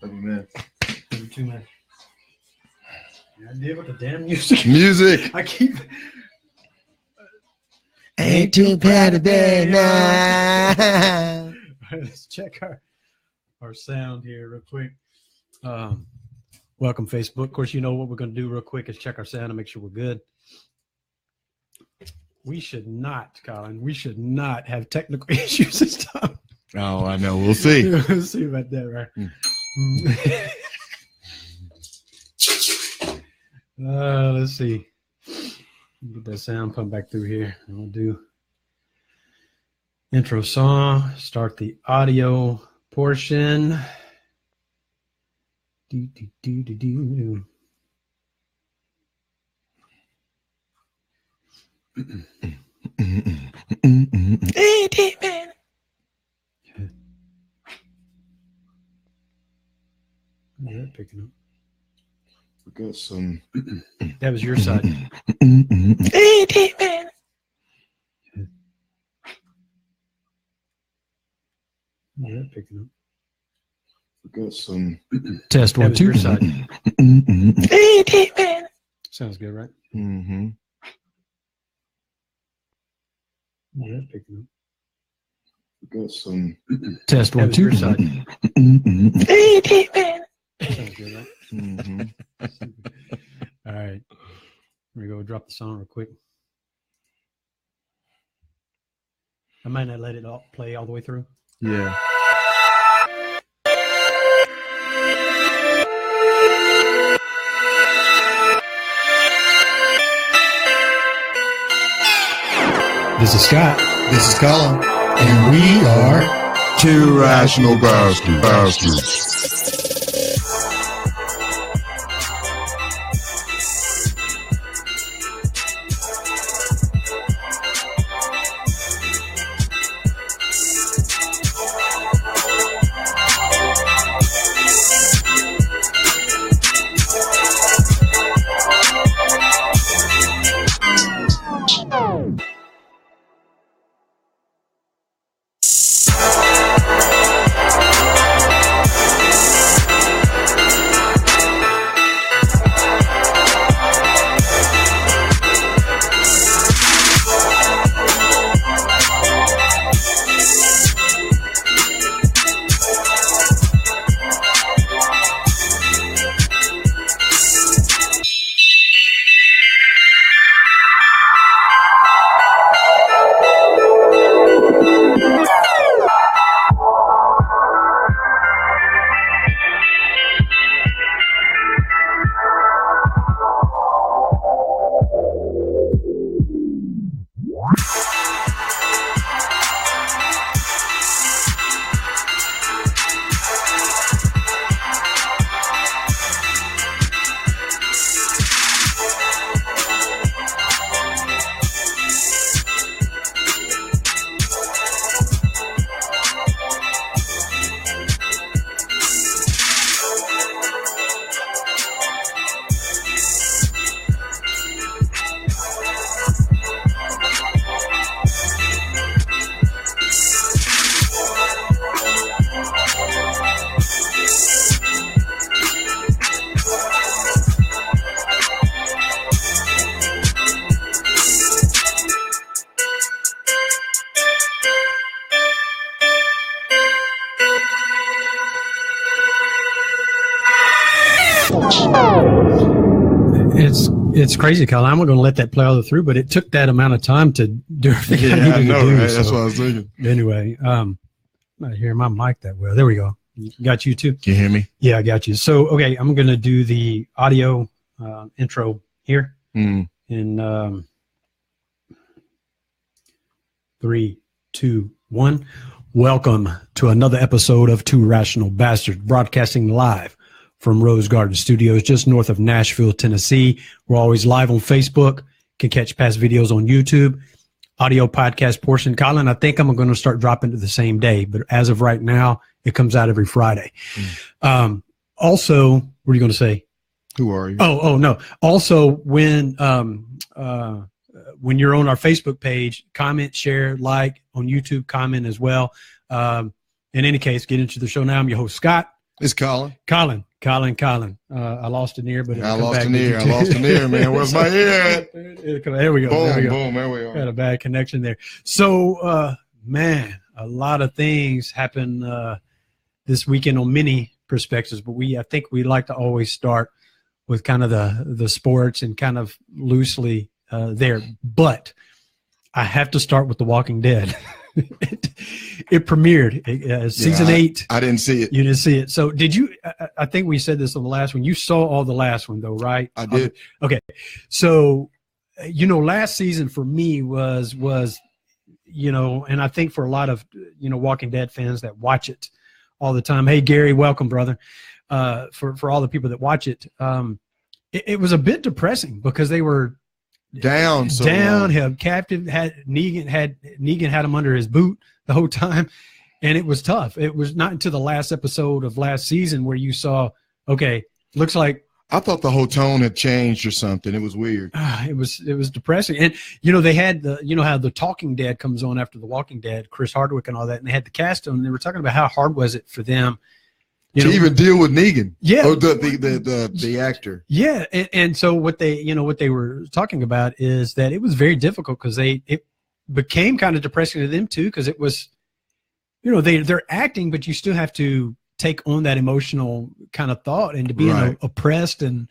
Love you, man. Love you too, man. I did with the damn music. Music. I keep. Ain't too bad a day now. Let's check our sound here real quick. Welcome, Facebook. Of course, you know what we're going to do real quick is check our sound and make sure we're good. We should not, Colin. We should not have technical issues this time. Oh, I know. We'll see. We'll see about that, right? Let's see. Get that sound pump back through here. And we'll do intro song. Start the audio portion. Do, do, do, do, do. Yeah, picking up. We got some. That was your side. Yeah, picking up. We got some. Test 1 2. Your side. Sounds good, right? Mm-hmm. Yeah, picking up. We got some. Test 1 2. Your side. Sounds good, right? Mm-hmm. All right. Here we go. Drop the song real quick. I might not let it all play all the way through. Yeah. This is Scott. This is Colin. And we are Two Rational Bastards. It's crazy, Colin. I'm not going to let that play all the way through, but it took that amount of time to do everything I needed to do. Right? That's what I was thinking. Anyway, I'm not hearing my mic that well. There we go. Got you too. Can you hear me? Yeah, I got you. So, okay, I'm going to do the audio intro here in 3, 2, 1. Welcome to another episode of Two Rational Bastards, broadcasting live from Rose Garden Studios, just north of Nashville, Tennessee. We're always live on Facebook. Can catch past videos on YouTube. Audio podcast portion. Colin, I think I'm going to start dropping it the same day, but as of right now, it comes out every Friday. Also, what are you going to say? Who are you? Oh, no. Also, when you're on our Facebook page, comment, share, like. On YouTube, comment as well. In any case, get into the show now. I'm your host, Scott. It's Colin. Colin. I lost an ear, but I lost an ear, man. Where's my ear? There we go. Boom. There we are. Got a bad connection there. So, man, a lot of things happen this weekend on many perspectives, but I think we like to always start with kind of the sports and kind of loosely there. But I have to start with The Walking Dead. It premiered season 8. I didn't see it. You didn't see it. So did you? I think we said this on the last one. You saw all the last one though, right? I did. Okay. So, last season for me was, and I think for a lot of, Walking Dead fans that watch it all the time. Hey, Gary, welcome, brother. For all the people that watch it, it was a bit depressing because they were down, held captive. Negan had him under his boot the whole time, and it was tough. It was not until the last episode of last season where you saw, okay, looks like. I thought the whole tone had changed or something. It was weird. It was depressing, and they had how the Talking Dead comes on after the Walking Dead, Chris Hardwick and all that, and they had the cast on. And they were talking about how hard was it for them. To even deal with Negan, yeah, or the actor, yeah, and so what they were talking about is that it was very difficult because it became kind of depressing to them too because it was, they're acting, but you still have to take on that emotional kind of thought and to be oppressed and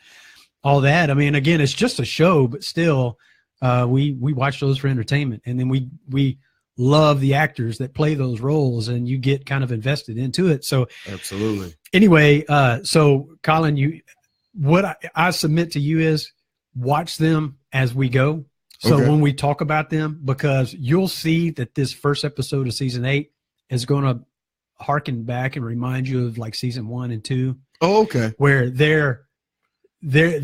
all that. I mean, again, it's just a show, but still, we watch those for entertainment, and then we love the actors that play those roles, and you get kind of invested into it. So absolutely. Anyway, so Colin, what I submit to you is watch them as we go. So when we talk about them, because you'll see that this first episode of season 8 is going to harken back and remind you of like season 1 and 2. Oh, okay. Where they're back.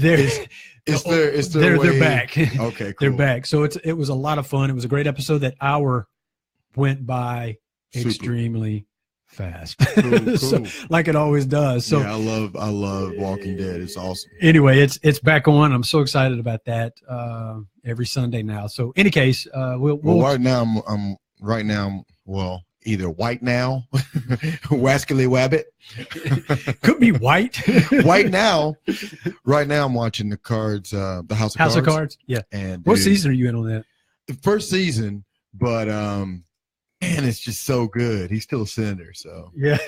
Okay, cool. They're back. So it was a lot of fun. It was a great episode. That hour went by extremely fast. Cool. So, like it always does. So yeah, I love Walking Dead. It's awesome. Anyway, it's back on. I'm so excited about that every Sunday now. So any case, we'll right now I'm either white now, Wascally Wabbit. Could be white. White now. Right now I'm watching the Cards, the House of Cards. Yeah. And what season are you in on that? The first season, but man, it's just so good. He's still a senator, so yeah.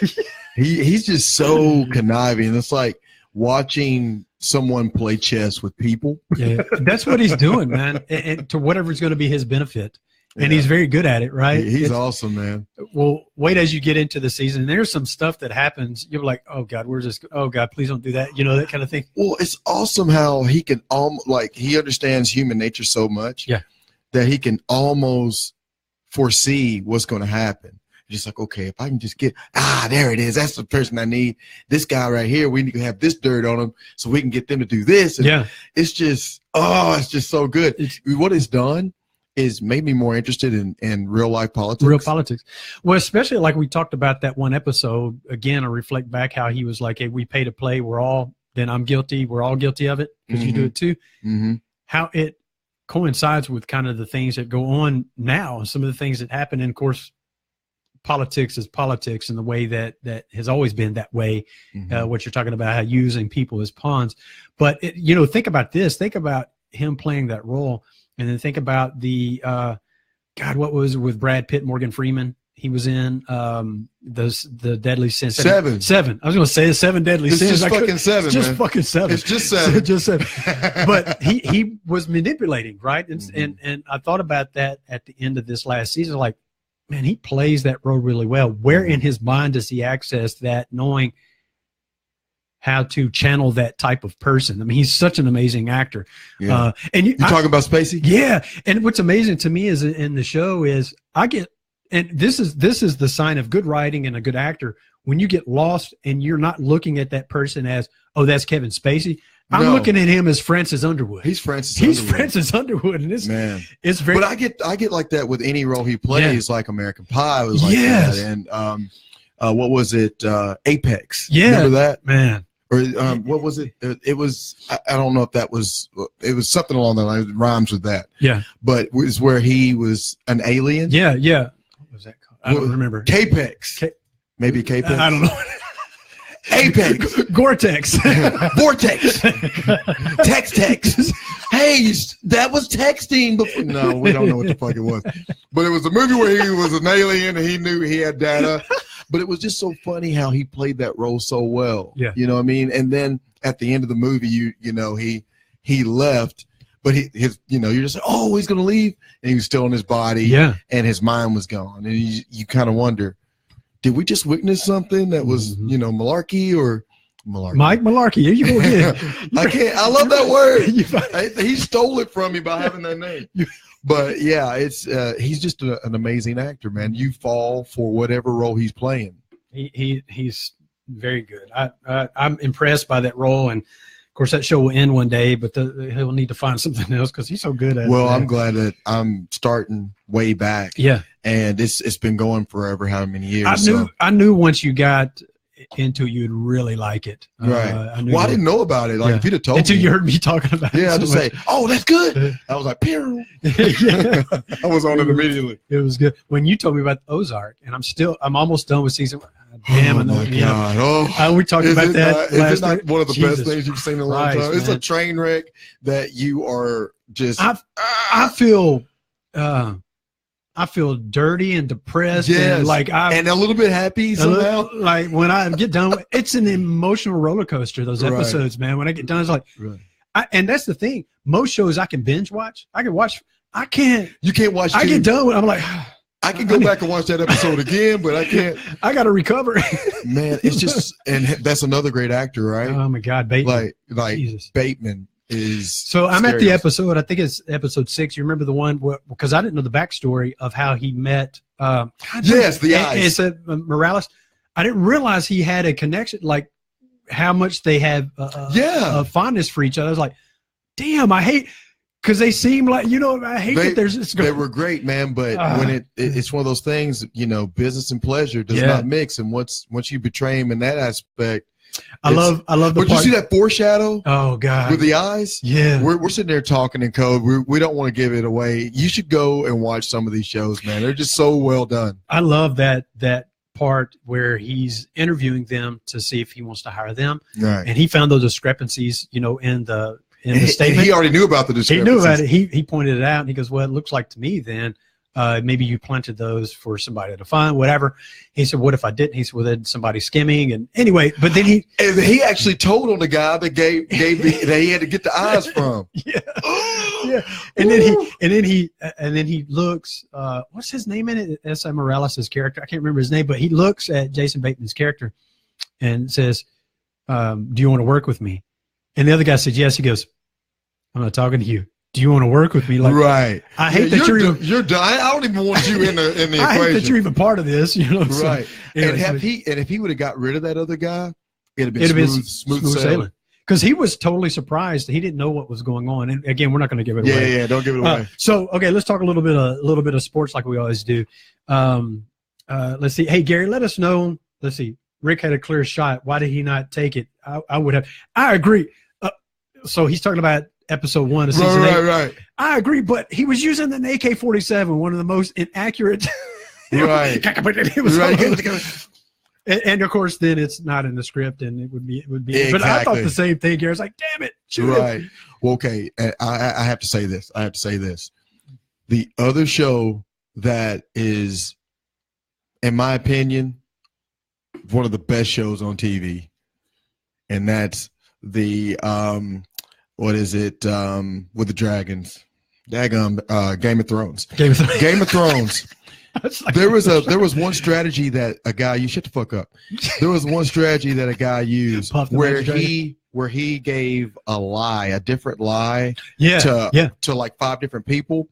he's just so conniving. It's like watching someone play chess with people. Yeah, that's what he's doing, man, and to whatever's going to be his benefit. And he's very good at it, right? He's awesome, man. Well, wait as you get into the season. There's some stuff that happens. You're like, oh, God, where's this? Oh, God, please don't do that. That kind of thing. Well, it's awesome how he can he understands human nature so much that he can almost foresee what's going to happen. Just like, okay, if I can just get, there it is. That's the person I need. This guy right here, we need to have this dirt on him so we can get them to do this. And it's just so good. What it's done is made me more interested in real life politics. Real politics. Well, especially like we talked about that one episode. Again, I reflect back how he was like, hey, we pay to play. Then I'm guilty. We're all guilty of it because you do it too. Mm-hmm. How it coincides with kind of the things that go on now, some of the things that happen. And of course, politics is politics in the way that has always been that way. Mm-hmm. What you're talking about, how using people as pawns. But, think about this. Think about him playing that role. And then think about the what was it with Brad Pitt, Morgan Freeman? He was in the Deadly Sins. Seven. I was going to say the 7 Deadly Sins. Just fucking 7. It's just fucking 7. It's just 7. Just 7. But he was manipulating, right? And I thought about that at the end of this last season. Like, man, he plays that role really well. Where in his mind does he access that, knowing how to channel that type of person? I mean, he's such an amazing actor. Yeah. And you talking about Spacey? Yeah. And what's amazing to me is in the show is and this is the sign of good writing and a good actor. When you get lost and you're not looking at that person as, oh, that's Kevin Spacey. I'm looking at him as Francis Underwood. He's Francis Underwood. And it's very. But I get like that with any role he plays. Like American Pie was like that. And what was it? Apex. Yeah. Remember that? Man. Or what was it? It was, I don't know if it was something along the lines. It rhymes with that. Yeah. But it was where he was an alien. Yeah. What was that called? I don't remember. Capex. Maybe Capex. I don't know. Apex. Gore-Tex. Vortex. Text. Hey, that was texting before. No, we don't know what the fuck it was. But it was a movie where he was an alien and he knew he had data. But it was just so funny how he played that role so well. Yeah. You know what I mean? And then at the end of the movie, you know, he left, but his you're just like, oh, he's gonna leave, and he was still in his body. Yeah. And his mind was gone. And you kind of wonder, did we just witness something that was, malarkey or malarkey? Mike Malarkey. Here you go again. I love that word. He stole it from me by having that name. But yeah, it's he's just an amazing actor, man. You fall for whatever role he's playing. He's very good. I'm impressed by that role, and of course that show will end one day, but he'll need to find something else because he's so good at it. Well, I'm glad that I'm starting way back. Yeah, and it's been going forever. How many years? I knew once you got into you'd really like it. Right. I didn't know about it. Like if you'd have told until me, you heard me talking about it. Yeah, I'd just say, "Oh, that's good." I was like, "Pew." Yeah. I was on it immediately. It was good. When you told me about Ozark, and I'm almost done with season 1. Damn, oh my God! Oh, we talked about that. Is it not one of the best things you've seen in a long time? It's a train wreck that you are just. I feel dirty and depressed, and and a little bit happy somehow. Like when I get done, it's an emotional roller coaster. Those episodes, man. When I get done, it's like, and that's the thing. Most shows I can binge watch. I can watch. I can't. You can't watch. I get done with. I'm like. I can go back and watch that episode again, but I can't. I got to recover. Man, it's just, and that's another great actor, right? Oh my God, Bateman. Like Jesus. Bateman is. So I'm at the episode. I think it's episode 6. You remember the one because I didn't know the backstory of how he met. Yes, the eyes. It's Morales. I didn't realize he had a connection, like how much they have a fondness for each other. I was like, damn, I hate. Because they seem like, I hate that there's this. They were great, man, but when it's one of those things, business and pleasure does not mix. And once you betray him in that aspect, I love the But you see that foreshadow? Oh God, with the eyes? Yeah, we're sitting there talking in code. We don't want to give it away. You should go and watch some of these shows, man. They're just so well done. I love that part where he's interviewing them to see if he wants to hire them, right? And he found those discrepancies, in the statement. He already knew about the discrepancies. He knew about it. He pointed it out, and he goes, well, it looks like to me then maybe you planted those for somebody to find, whatever. He said, what if I didn't? He said, well, then somebody skimming. And anyway, but then he actually told on the guy that gave that he had to get the eyes from. Yeah. Yeah. And then he looks, what's his name in it? S.I. Morales' character. I can't remember his name, but he looks at Jason Bateman's character and says, do you want to work with me? And the other guy said, yes. He goes, I'm not talking to you. Do you want to work with me? Like, right. I hate that you're done. I don't even want you in the equation. I hate that you're even part of this. Right. Anyway, and if he would have got rid of that other guy, it'd have been smooth sailing. Because he was totally surprised. He didn't know what was going on. And again, we're not going to give it away. Yeah, don't give it away. So okay, let's talk a little bit of sports like we always do. Let's see. Hey Gary, let us know. Let's see. Rick had a clear shot. Why did he not take it? I would have. I agree. So he's talking about episode 1 of season 8. Right. I agree, but he was using an AK-47, one of the most inaccurate. Right. It was right. And of course, then it's not in the script, and it would be. Exactly. But I thought the same thing. Here, I was like, damn it. Right. Well, okay. I have to say this. The other show that is, in my opinion, one of the best shows on TV, and that's the what is it with the dragons? Daggum, Game of Thrones. Game of Thrones. Like there was one strategy that a guy, you shut the fuck up. There was one strategy that a guy used where he gave a different lie to like 5 different people,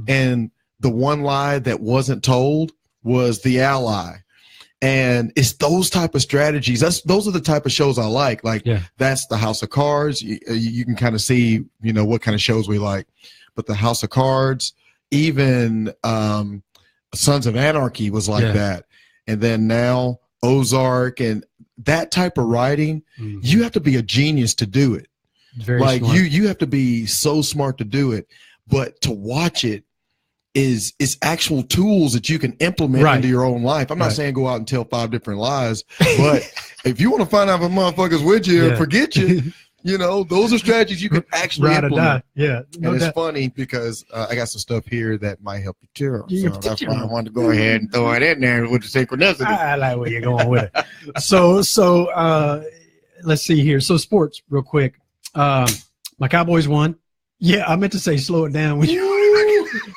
and the one lie that wasn't told was the ally. And it's those type of strategies. Those are the type of shows I like. That's the House of Cards. You can kind of see, what kind of shows we like. But the House of Cards, even Sons of Anarchy was like that. And then now Ozark and that type of writing, you have to be a genius to do it. Very smart. You have to be so smart to do it. But to watch it, is actual tools that you can implement into your own life. I'm not saying go out and tell 5 different lies, but if you want to find out if a motherfucker's with you or forget you, those are strategies you can actually implement. Yeah. No, and it's funny because I got some stuff here that might help you too. So that's why I wanted to go ahead and throw it in there with the synchronicity. I like where you're going with it. So let's see here. So sports real quick. My Cowboys won. Yeah, I meant to say slow it down. When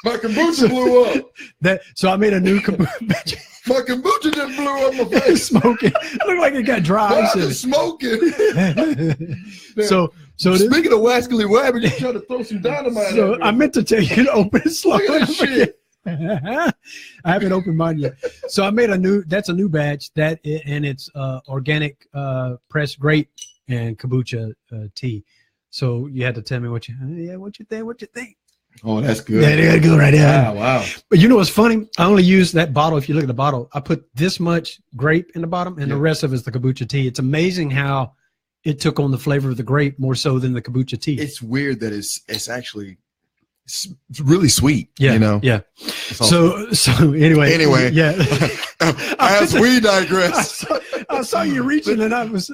my kombucha blew up. So I made a new kombucha. My kombucha just blew up my face. Smoking. It looked like it got dry. It's smoking. so speaking of Wascally Wabbit, you trying to throw some dynamite. So I meant to tell you to open it slow. Look at this shit. I haven't opened mine yet. So I made that's a new batch and it's organic pressed grape and kombucha tea. So you had to tell me what you think. Oh, that's good. Yeah, good right there. Wow. But you know what's funny? I only use that bottle. If you look at the bottle, I put this much grape in the bottom, and the rest of it is the kombucha tea. It's amazing how it took on the flavor of the grape more so than the kombucha tea. It's weird that it's actually really sweet. Yeah. Yeah. Awesome. So anyway. Yeah. As we digress. I saw you reaching, and I was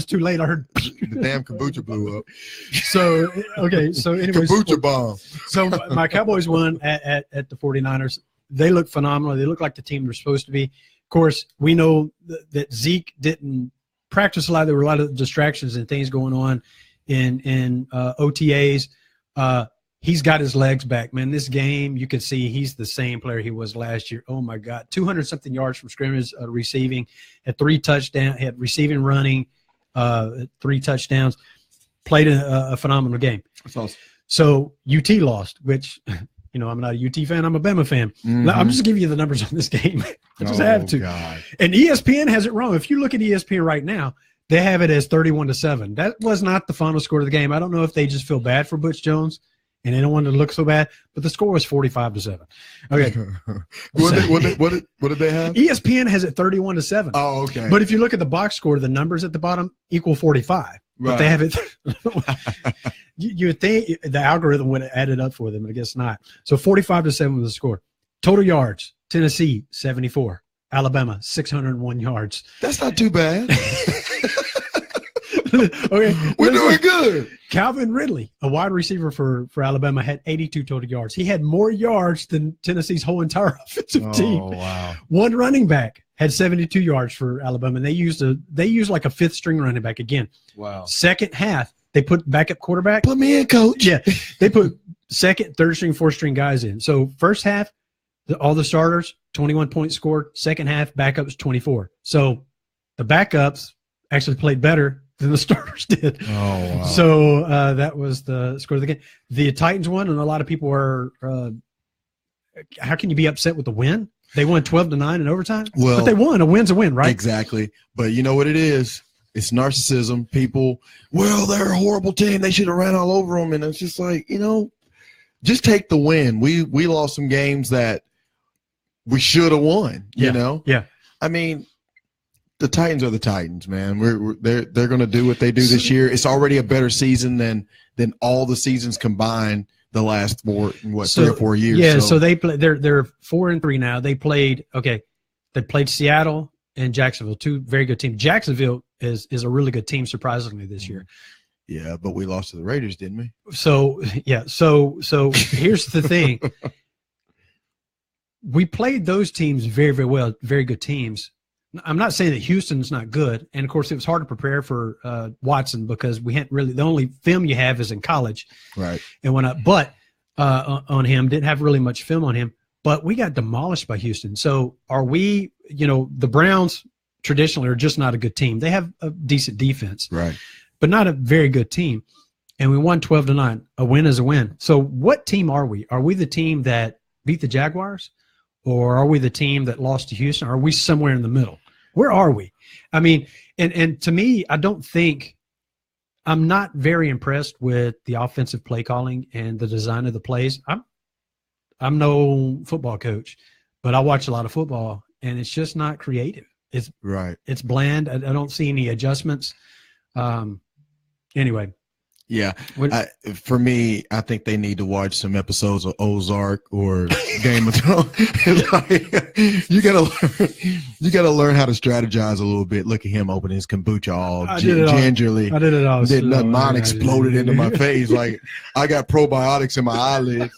too late. I heard the damn kombucha blew up. So anyway, kombucha bomb. So my Cowboys won at the 49ers. They look phenomenal. They look like the team they're supposed to be. Of course, we know that Zeke didn't practice a lot. There were a lot of distractions and things going on in OTAs. He's got his legs back, man. This game, you can see he's the same player he was last year. Oh, my God. 200-something yards from scrimmage receiving, had 3 touchdowns, had receiving, running, 3 touchdowns. Played a phenomenal game. That's awesome. So UT lost, which, I'm not a UT fan. I'm a Bama fan. Mm-hmm. I'm just giving you the numbers on this game. I just have to. God. And ESPN has it wrong. If you look at ESPN right now, they have it as 31-7. That was not the final score of the game. I don't know if they just feel bad for Butch Jones and they don't want it to look so bad, but the score was 45-7. Okay. What did they have? ESPN has it 31-7. Oh, okay. But if you look at the box score, the numbers at the bottom equal 45. Right. But they have it. You would think the algorithm would have added up for them, but I guess not. So 45-7 was the score. Total yards: Tennessee 74, Alabama 601 yards. That's not too bad. Okay, we're doing good. Calvin Ridley, a wide receiver for Alabama, had 82 total yards. He had more yards than Tennessee's whole entire offensive team. Oh, wow. One running back had 72 yards for Alabama, and they used like a 5th string running back again. Wow. Second half, they put backup quarterback. Put me in, coach. Yeah, they put second, 3rd string, 4th string guys in. So first half, all the starters, 21 points scored. Second half, backups 24. So the backups actually played better than the starters did. Oh, wow. So that was the score of the game. The Titans won, and a lot of people are how can you be upset with the win? They won 12-9 in overtime. Well, but they won. A win's a win, right? Exactly. But you know what it is? It's narcissism. People, they're a horrible team. They should have ran all over them. And it's just like, just take the win. We lost some games that we should have won, you know? Yeah. I mean, the Titans are the Titans, man. They're going to do what they do this year. It's already a better season than all the seasons combined the last 3 or 4 years. Yeah, so they play. They're 4-3 now. They played Seattle and Jacksonville, 2 very good teams. Jacksonville is a really good team, surprisingly, this year. Yeah, but we lost to the Raiders, didn't we? So yeah, so here's the thing. We played those teams very, very well, very good teams. I'm not saying that Houston's not good, and of course it was hard to prepare for Watson because we hadn't really. The only film you have is in college, right? And on him, didn't have really much film on him, but we got demolished by Houston. So are we? The Browns traditionally are just not a good team. They have a decent defense, right, but not a very good team. And we won 12-9. A win is a win. So what team are we? Are we the team that beat the Jaguars? Or are we the team that lost to Houston? Or are we somewhere in the middle? Where are we? I mean, and to me, I'm not very impressed with the offensive play calling and the design of the plays. I'm no football coach, but I watch a lot of football, and it's just not creative. It's right. It's bland. I don't see any adjustments. Anyway, Yeah. For me, I think they need to watch some episodes of Ozark or Game of Thrones. You gotta learn how to strategize a little bit. Look at him opening his kombucha all gingerly. I did it all. Mine exploded into my face. Like I got probiotics in my eyelids.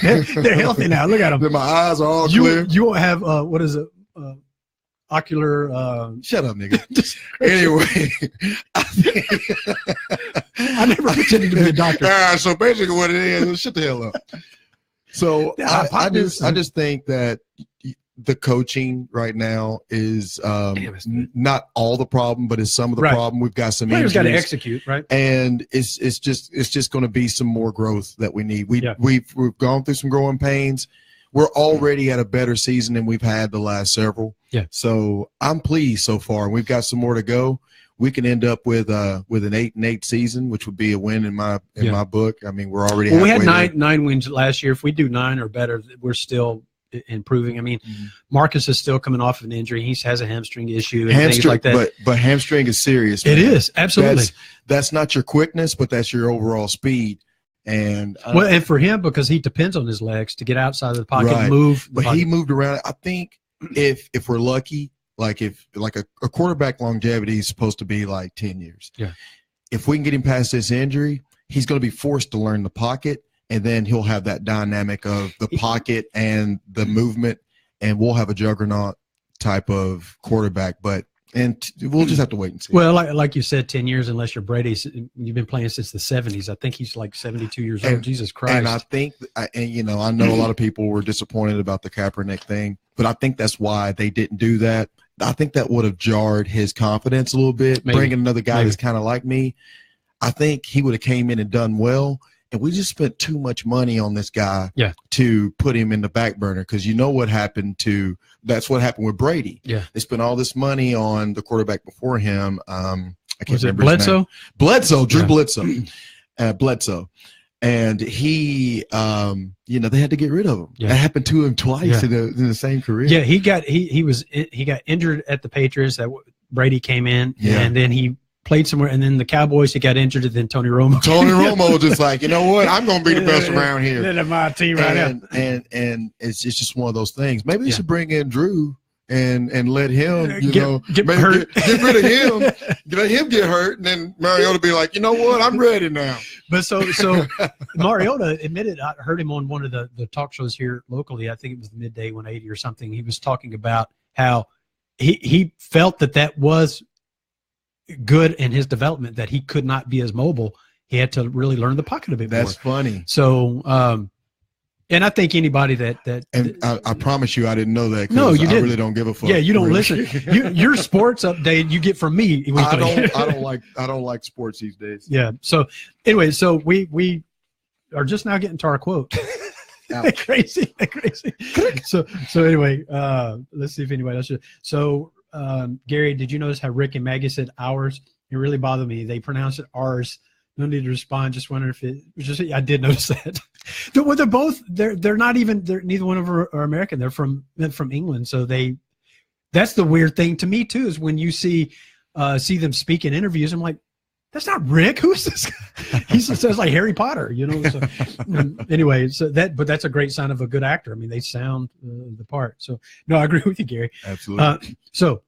They're healthy now. Look at them. My eyes are all clear. You won't have what is it? Ocular. Shut up, nigga. Anyway, I never pretended to be a doctor. So basically, what it is, shut the hell up. So I just think that the coaching right now is not all the problem, but it's some of the problem. We've got some players got to execute, right? And it's just going to be some more growth that we need. We've gone through some growing pains. We're already at a better season than we've had the last several. Yeah. So I'm pleased so far. We've got some more to go. We can end up with an 8-8 season, which would be a win in my book. I mean, we're already. Well, we had nine wins last year. If we do 9 or better, we're still improving. I mean, Marcus is still coming off of an injury. He has a hamstring issue and things like that. But hamstring is serious. Man. It is, absolutely. That's not your quickness, but that's your overall speed. And and for him, because he depends on his legs to get outside of the pocket, move. But he moved around. I think if we're lucky, like a quarterback longevity is supposed to be like 10 years. Yeah. If we can get him past this injury, he's going to be forced to learn the pocket, and then he'll have that dynamic of the pocket and the movement, and we'll have a juggernaut type of quarterback. And we'll just have to wait and see. Well, like you said, 10 years, unless you're Brady, you've been playing since the 70s. I think he's like 72 years old. Jesus Christ. And I think, I know a lot of people were disappointed about the Kaepernick thing, but I think that's why they didn't do that. I think that would have jarred his confidence a little bit, bringing another guy that's kind of like me. I think he would have came in and done well. And we just spent too much money on this guy to put him in the back burner, because you know what happened that's what happened with Brady. Yeah. They spent all this money on the quarterback before him. I can't remember Bledsoe? his name. Bledsoe. And he, they had to get rid of him. Yeah. That happened to him twice in the same career. Yeah, he got injured at the Patriots. That Brady came in, and then he played somewhere, and then the Cowboys, he got injured, and then Tony Romo. Tony Romo was just like, you know what? I'm going to be the best around here. Then my team right now. And it's just one of those things. Maybe they should bring in Drew and let him, get hurt. Get rid of him, let him get hurt, and then Mariota be like, you know what? I'm ready now. But so Mariota admitted, I heard him on one of the talk shows here locally. I think it was the Midday 180 or something. He was talking about how he felt that was good in his development, that he could not be as mobile. He had to really learn the pocket a bit more. That's funny. So, and I think anybody and I promise you, I didn't know that. No, you didn't. I really don't give a fuck. Yeah, you don't listen. Your sports update you get from me weekly. I don't like sports these days. Yeah. So anyway, so we are just now getting to our quote. Crazy. So anyway, let's see if anybody else should. So. Gary, did you notice how Rick and Maggie said ours? It really bothered me. They pronounce it ours. No need to respond. Just wondering if it was just. I did notice that. Well, they're both. They're not even. Neither one of them are American. They're from England. So that's the weird thing to me too. Is when you see them speak in interviews, I'm like, that's not Rick. Who is this guy? He says like Harry Potter, So, anyway, but that's a great sign of a good actor. I mean, they sound the part. So no, I agree with you, Gary. Absolutely. So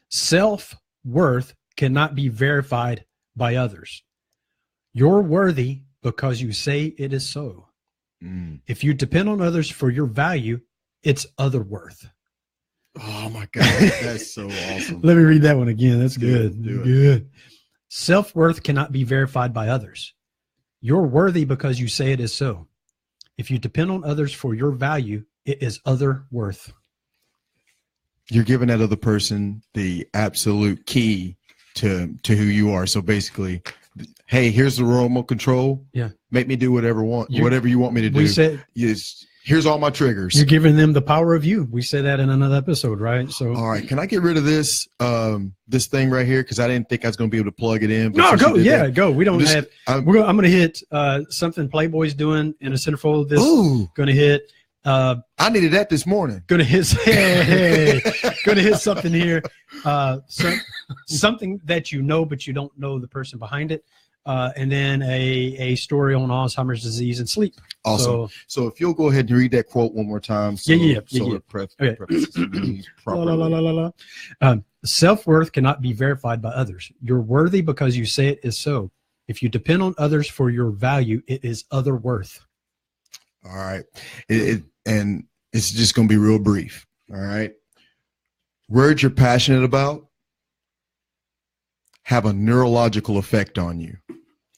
self-worth cannot be verified by others. You're worthy because you say it is so. If you depend on others for your value, it's other worth. Oh my God, that's so awesome. Let me read that one again. That's good. Good. Self-worth cannot be verified by others. You're worthy because you say it is so. If you depend on others for your value, it is other worth. You're giving that other person the absolute key to who you are. So basically, hey, here's the remote control. Yeah. Make me do whatever you want me to do. We said, here's all my triggers. You're giving them the power of you. We said that in another episode, right? So all right, can I get rid of this thing right here? Because I didn't think I was going to be able to plug it in. No, go. Yeah, go. We don't have. I'm going to hit something Playboy's doing in the centerfold of this. Ooh. Going to hit. I needed that this morning. Going to hit. Going to hit something here. Something that but you don't know the person behind it. and then a story on Alzheimer's disease and sleep. Awesome. So if you'll go ahead and read that quote one more time. So, Self-worth cannot be verified by others. You're worthy because you say it is so. If you depend on others for your value, it is other worth. All right. And it's just going to be real brief. All right. Words you're passionate about have a neurological effect on you.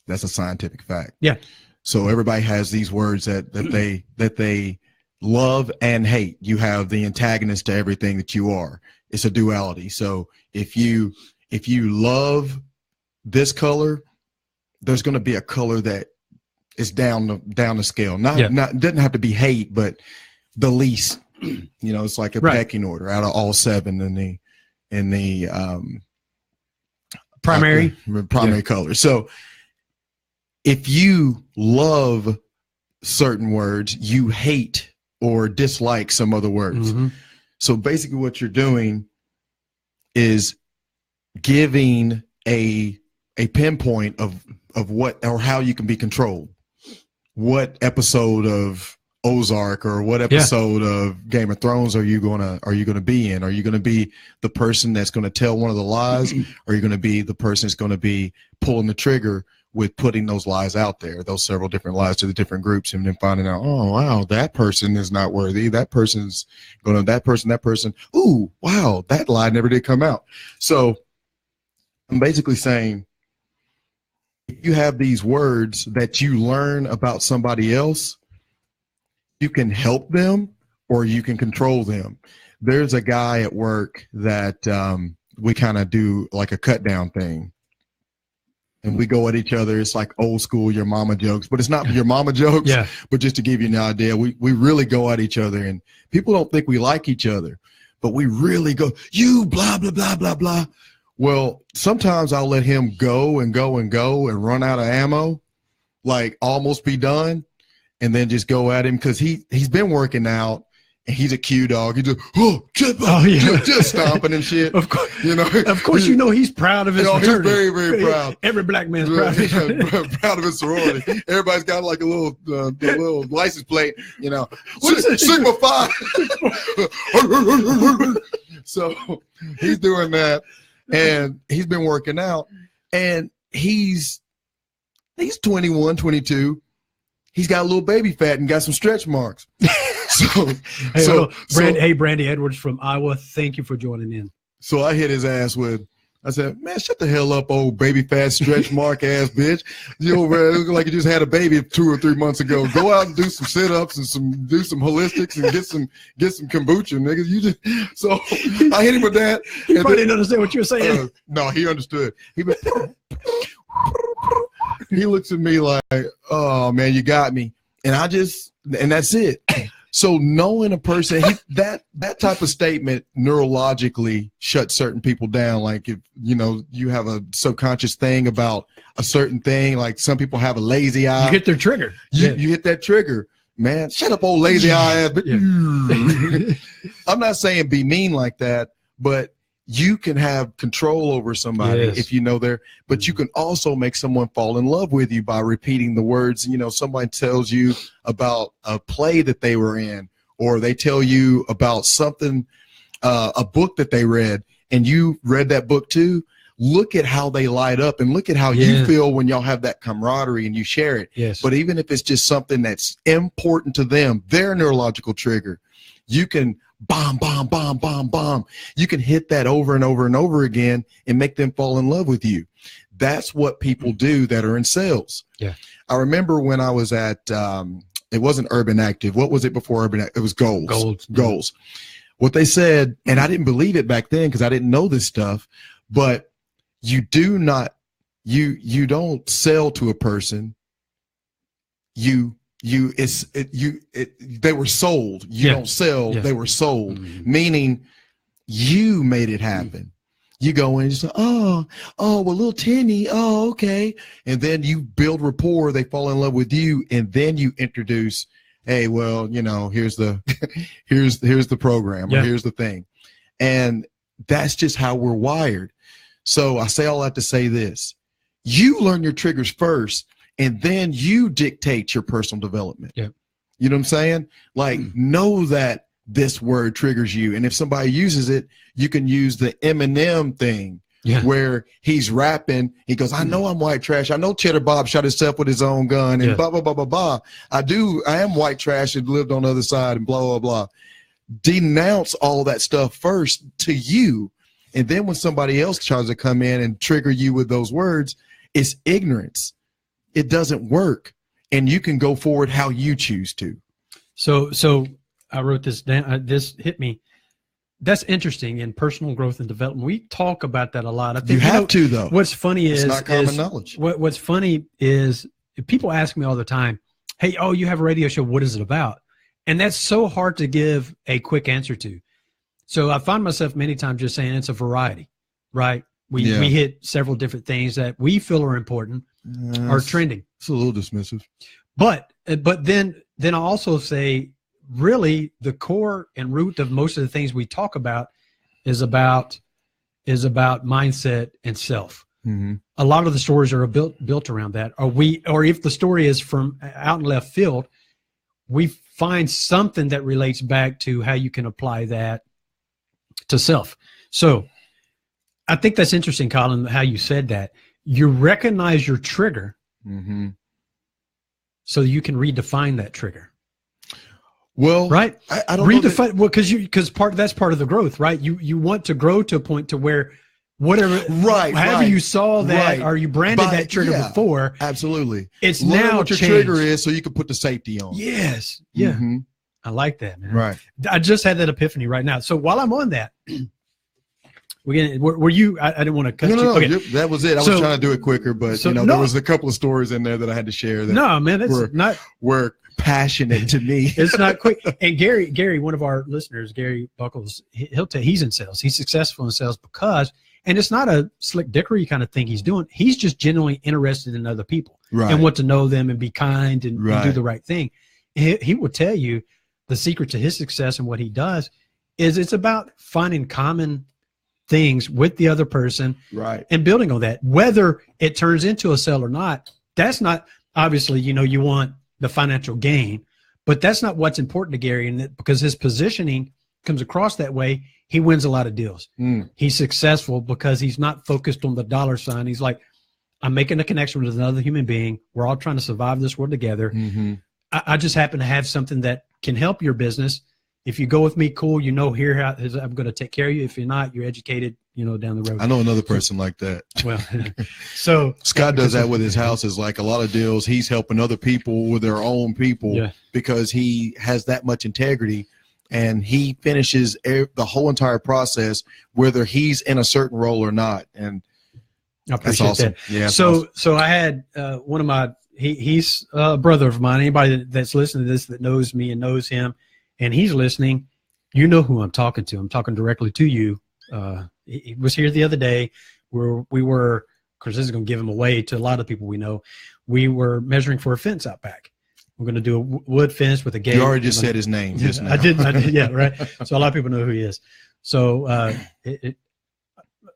That's a scientific fact. Yeah. So everybody has these words that they love and hate. You have the antagonist to everything that you are. It's a duality. So if you love this color, there's going to be a color that is down the scale. Not doesn't have to be hate, but the least. You know, it's like a pecking order out of all 7 in the primary color. So if you love certain words, you hate or dislike some other words. Mm-hmm. So basically what you're doing is giving a pinpoint of what or how you can be controlled. What episode of Ozark or what episode of Game of Thrones are you gonna be in? Are you gonna be the person that's gonna tell one of the lies? Or are you gonna be the person that's gonna be pulling the trigger with putting those lies out there, those several different lies to the different groups, and then finding out, oh wow, that person is not worthy. That person. Ooh, wow, that lie never did come out. So I'm basically saying, if you have these words that you learn about somebody else, you can help them or you can control them. There's a guy at work that we kind of do like a cut down thing. And we go at each other. It's like old school, your mama jokes, but it's not your mama jokes. Yeah. But just to give you an idea, we really go at each other, and people don't think we like each other, but we really go, you blah, blah, blah, blah, blah. Well, sometimes I'll let him go and run out of ammo, like almost be done, and then just go at him because he's been working out and he's a Q dog. He just just stomping and shit. Of course, Of course, he's proud of his fraternity. He's very, very proud. Every black man's proud of his sorority. Everybody's got like a little license plate. Sigma Phi. So he's doing that, and he's been working out, and he's 21, 22. He's got a little baby fat and got some stretch marks. Brandy Edwards from Iowa, thank you for joining in. So I hit his ass I said, man, shut the hell up, old baby fat stretch mark ass bitch. You look like you just had a baby 2 or 3 months ago. Go out and do some sit-ups and do some holistics and get some kombucha, nigga. So I hit him with that. He probably didn't understand what you were saying. No, he understood. He looks at me like, oh man, you got me. And that's it. So knowing a person, that type of statement neurologically shuts certain people down. Like if you have a subconscious thing about a certain thing, like some people have a lazy eye. You hit their trigger. You hit that trigger. Man, shut up, old lazy eye ass. I'm not saying be mean like that, but you can have control over somebody if you know but you can also make someone fall in love with you by repeating the words. Somebody tells you about a play that they were in, or they tell you about something, a book that they read, and you read that book too. Look at how they light up, and look at how you feel when y'all have that camaraderie and you share it. Yes. But even if it's just something that's important to them, their neurological trigger, you can bomb, bomb, bomb, bomb, bomb. You can hit that over and over and over again and make them fall in love with you. That's what people do that are in sales. Yeah. I remember when I was at, it wasn't Urban Active. What was it before Urban Active? It was Goals. What they said, and I didn't believe it back then because I didn't know this stuff, but you don't sell to a person. They were sold. You don't sell. They were sold, meaning you made it happen. You go in and just say, well, little Timmy. Oh, okay. And then you build rapport. They fall in love with you. And then you introduce, hey, well, here's the, here's the program, or here's the thing. And that's just how we're wired. So I say all that to say this. you learn your triggers first, and then you dictate your personal development. Yeah. You know what I'm saying? Like, know that this word triggers you. And if somebody uses it, you can use the Eminem thing. Yeah. Where he's rapping, he goes, I know I'm white trash. I know Cheddar Bob shot himself with his own gun and blah, blah, blah, blah, blah. I am white trash and lived on the other side and blah, blah, blah. Denounce all that stuff first to you. And then when somebody else tries to come in and trigger you with those words, it's ignorance. It doesn't work. And you can go forward how you choose to. So I wrote this down. This hit me. That's interesting in personal growth and development. We talk about that a lot. I think you have to, though. What's funny it's not common knowledge. What's funny is people ask me all the time, hey, oh, you have a radio show. What is it about? And that's so hard to give a quick answer to. So I find myself many times just saying it's a variety, right? We hit several different things that we feel are important, are trending. It's a little dismissive. But then I also say, really, the core and root of most of the things we talk about is about mindset and self. Mm-hmm. A lot of the stories are built around that. Or if the story is from out in left field, we find something that relates back to how you can apply that to self. So I think that's interesting, Colin, how you said that. You recognize your trigger, so you can redefine that trigger. Well, right. I don't redefine. Well, because that's part of the growth, right? You want to grow to a point to where whatever, however you saw that or you branded that trigger before. Absolutely. It's learn now what your trigger is, so you can put the safety on. Yes. Yeah. Mm-hmm. I like that, man. Right. I just had that epiphany right now. So while I'm on that, were you? I didn't want to cut you. No, okay. That was it. I was trying to do it quicker, but there was a couple of stories in there that I had to share. That no, man, that's were passionate to me. It's not quick. And Gary, one of our listeners, Gary Buckles, he'll tell he's in sales. He's successful in sales because, and it's not a slick dickery kind of thing he's doing. He's just genuinely interested in other people and want to know them and be kind and do the right thing. He will tell you the secret to his success and what he does is it's about finding common things with the other person and building on that. Whether it turns into a sale or not, that's not, obviously, you want the financial gain, but that's not what's important to Gary. And because his positioning comes across that way, he wins a lot of deals. He's successful because he's not focused on the dollar sign. He's like, I'm making a connection with another human being. We're all trying to survive this world together. I just happen to have something that can help your business. If you go with me, cool. Here how I'm going to take care of you. If you're not, you're educated, down the road. I know another person like that. Well, so Scott does that with his houses. Like a lot of deals, he's helping other people with their own people because he has that much integrity, and he finishes the whole entire process, whether he's in a certain role or not. And I appreciate awesome. That. Yeah. So I had one of my. He's a brother of mine. Anybody that's listening to this that knows me and knows him, and he's listening, you know who I'm talking to. I'm talking directly to you. He was here the other day where we were, of course, this is going to give him away to a lot of people we know. We were measuring for a fence out back. We're going to do a wood fence with a gate. You already just said his name. Just now. I did. Yeah, right. So a lot of people know who he is. So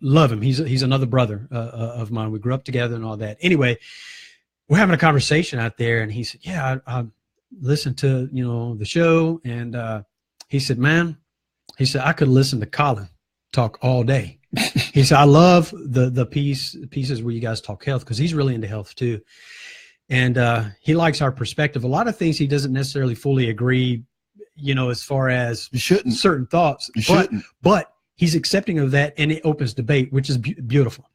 love him. He's another brother of mine. We grew up together and all that. Anyway, we're having a conversation out there, and he said, yeah, I listened to, the show. And he said, man, I could listen to Colin talk all day. He said, I love the pieces where you guys talk health, because he's really into health too. And he likes our perspective. A lot of things he doesn't necessarily fully agree, as far as certain thoughts, but he's accepting of that, and it opens debate, which is beautiful.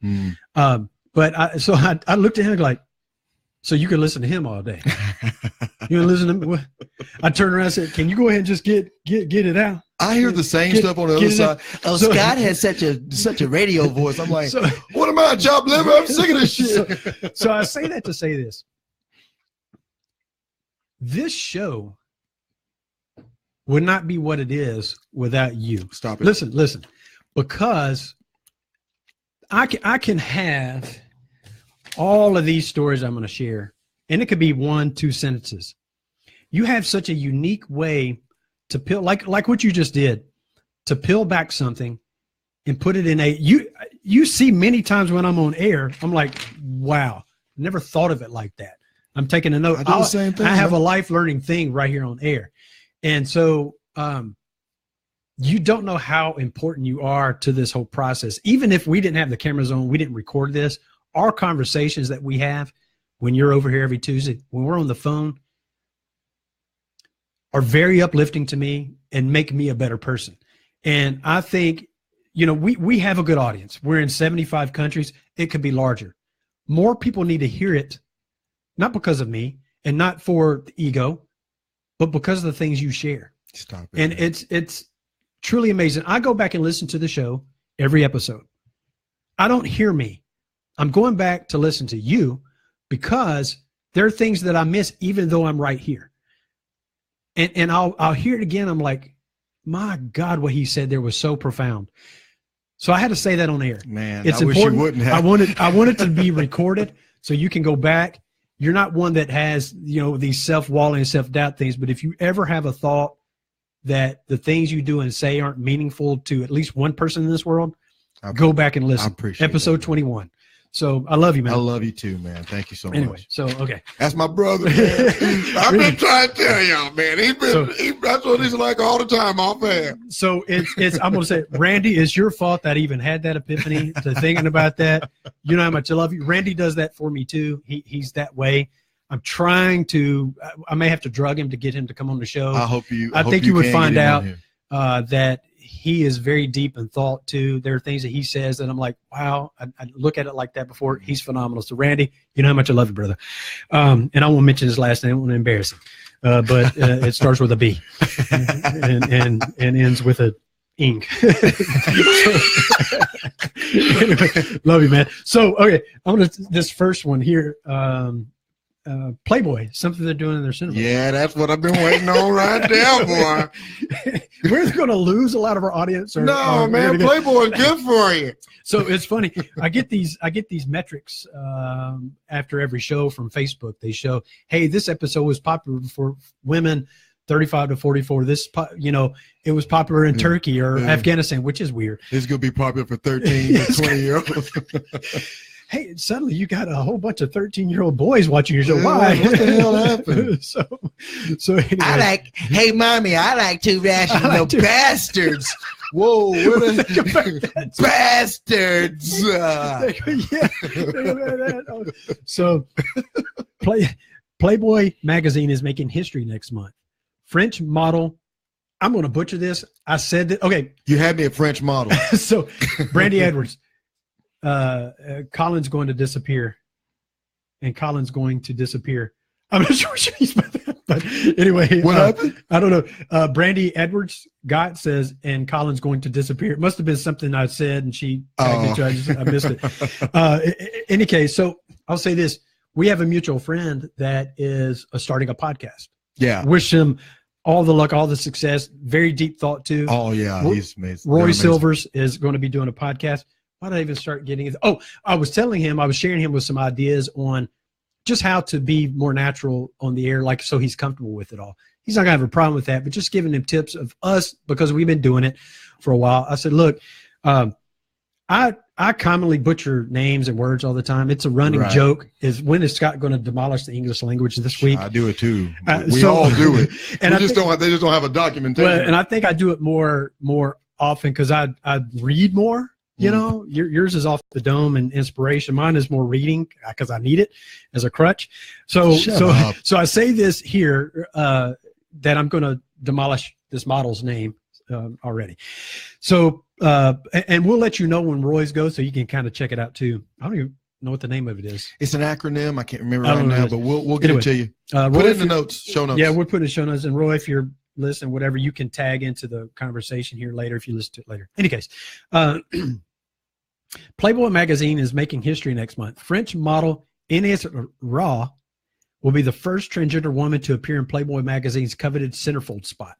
But I looked at him like, so you can listen to him all day. You listen to me? I turned around and said, can you go ahead and just get it out? I hear the same stuff on the other side. Oh, Scott has such a radio voice. I'm like, what am I, chopped liver? I'm sick of this shit. So I say that to say this. This show would not be what it is without you. Stop it. Listen, because I can have all of these stories I'm going to share, and it could be 1-2 sentences. You have such a unique way to peel, like what you just did, to peel back something and put it in you see many times when I'm on air, I'm like, wow, never thought of it like that. I'm taking a note. I do the same thing. I have a life learning thing right here on air. And so you don't know how important you are to this whole process. Even if we didn't have the cameras on, we didn't record this, our conversations that we have when you're over here every Tuesday, when we're on the phone, are very uplifting to me and make me a better person. And I think, you know, we have a good audience. We're in 75 countries. It could be larger. More people need to hear it, not because of me and not for the ego, but because of the things you share. Stop it, and man. it's truly amazing. I go back and listen to the show every episode. I don't hear me. I'm going back to listen to you because there are things that I miss even though I'm right here. And I'll hear it again. I'm like, my God, what he said there was so profound. So I had to say that on air. Man, it's I important. wish you wouldn't have. I want it to be recorded so you can go back. You're not one that has, you know, these self-walling and self-doubt things, but if you ever have a thought that the things you do and say aren't meaningful to at least one person in this world, go back and listen. I appreciate episode that, 21. So I love you, man. I love you too, man. Thank you so Anyway, much. so okay. That's my brother, man. I've been trying to tell y'all, man. That's what he's like all the time off air. So it's I'm gonna say, Randy, it's your fault that I even had that epiphany to thinking about that. You know how much I love you. Randy does that for me too. He's that way. I'm trying to. I may have to drug him to get him to come on the show. I think you would find out that he is very deep in thought too. There are things that he says that I'm like, wow, I look at it like that before. He's phenomenal. So Randy, you know how much I love you, brother. And I won't mention his last name. I won't embarrass him. But it starts with a B and ends with a ink. Anyway, love you, man. So, okay. This first one here, Playboy, something they're doing in their cinema. Yeah, that's what I've been waiting on right there, boy. We're going to lose a lot of our audience. No, man, Playboy is good for you. So it's funny. I get these metrics after every show from Facebook. They show, hey, this episode was popular for women 35 to 44. This, you know, it was popular in Turkey or Afghanistan, which is weird. It's going to be popular for 13 to 20-year-olds. Hey, suddenly you got a whole bunch of 13-year-old boys watching your show. Why? What the hell happened? So anyway. Hey, mommy, I like two rational bastards. Whoa, what bastards. So Playboy magazine is making history next month. French model. I'm going to butcher this. I said that. Okay. You had me a French model. So Brandy Edwards. Colin's going to disappear, and Colin's going to disappear. I'm not sure what she means by that, but anyway, what happened? I don't know. Brandy Edwards says, and Colin's going to disappear. It must have been something I said, and she tagged the judges. I missed it. In any case, so I'll say this: we have a mutual friend that is starting a podcast. Yeah, wish him all the luck, all the success. Very deep thought too. Oh yeah, he's amazing. Roy Silvers is going to be doing a podcast. Why did I even start getting it? Oh, I was sharing him with some ideas on just how to be more natural on the air, like so he's comfortable with it all. He's not gonna have a problem with that, but just giving him tips of us because we've been doing it for a while. I said, look, I commonly butcher names and words all the time. It's a running joke. Is when is Scott going to demolish the English language this week? I do it too. We all do it. And they just don't have a documentation. Well, and I think I do it more often because I read more. You know, yours is off the dome and inspiration. Mine is more reading because I need it as a crutch. So I say this here that I'm going to demolish this model's name already. So and we'll let you know when Roy's goes, so you can kind of check it out too. I don't even know what the name of it is. It's an acronym. I can't remember right now, but we'll get it to you. Roy, put it in the notes, show notes. Yeah, we'll put it in show notes. And Roy, if you're listening, whatever, you can tag into the conversation here later if you listen to it later. In any case. Playboy magazine is making history next month. French model Ines Raw will be the first transgender woman to appear in Playboy magazine's coveted centerfold spot.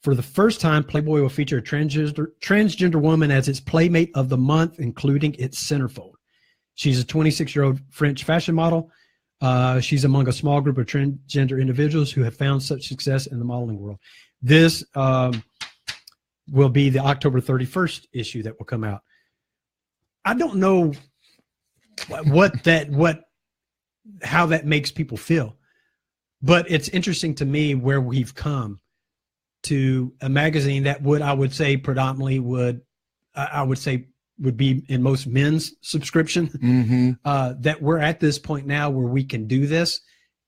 For the first time, Playboy will feature a transgender woman as its Playmate of the month, including its centerfold. She's a 26-year-old French fashion model. She's among a small group of transgender individuals who have found such success in the modeling world. This will be the October 31st issue that will come out. I don't know how that makes people feel, but it's interesting to me where we've come to a magazine that I would say predominantly would be in most men's subscription, that we're at this point now where we can do this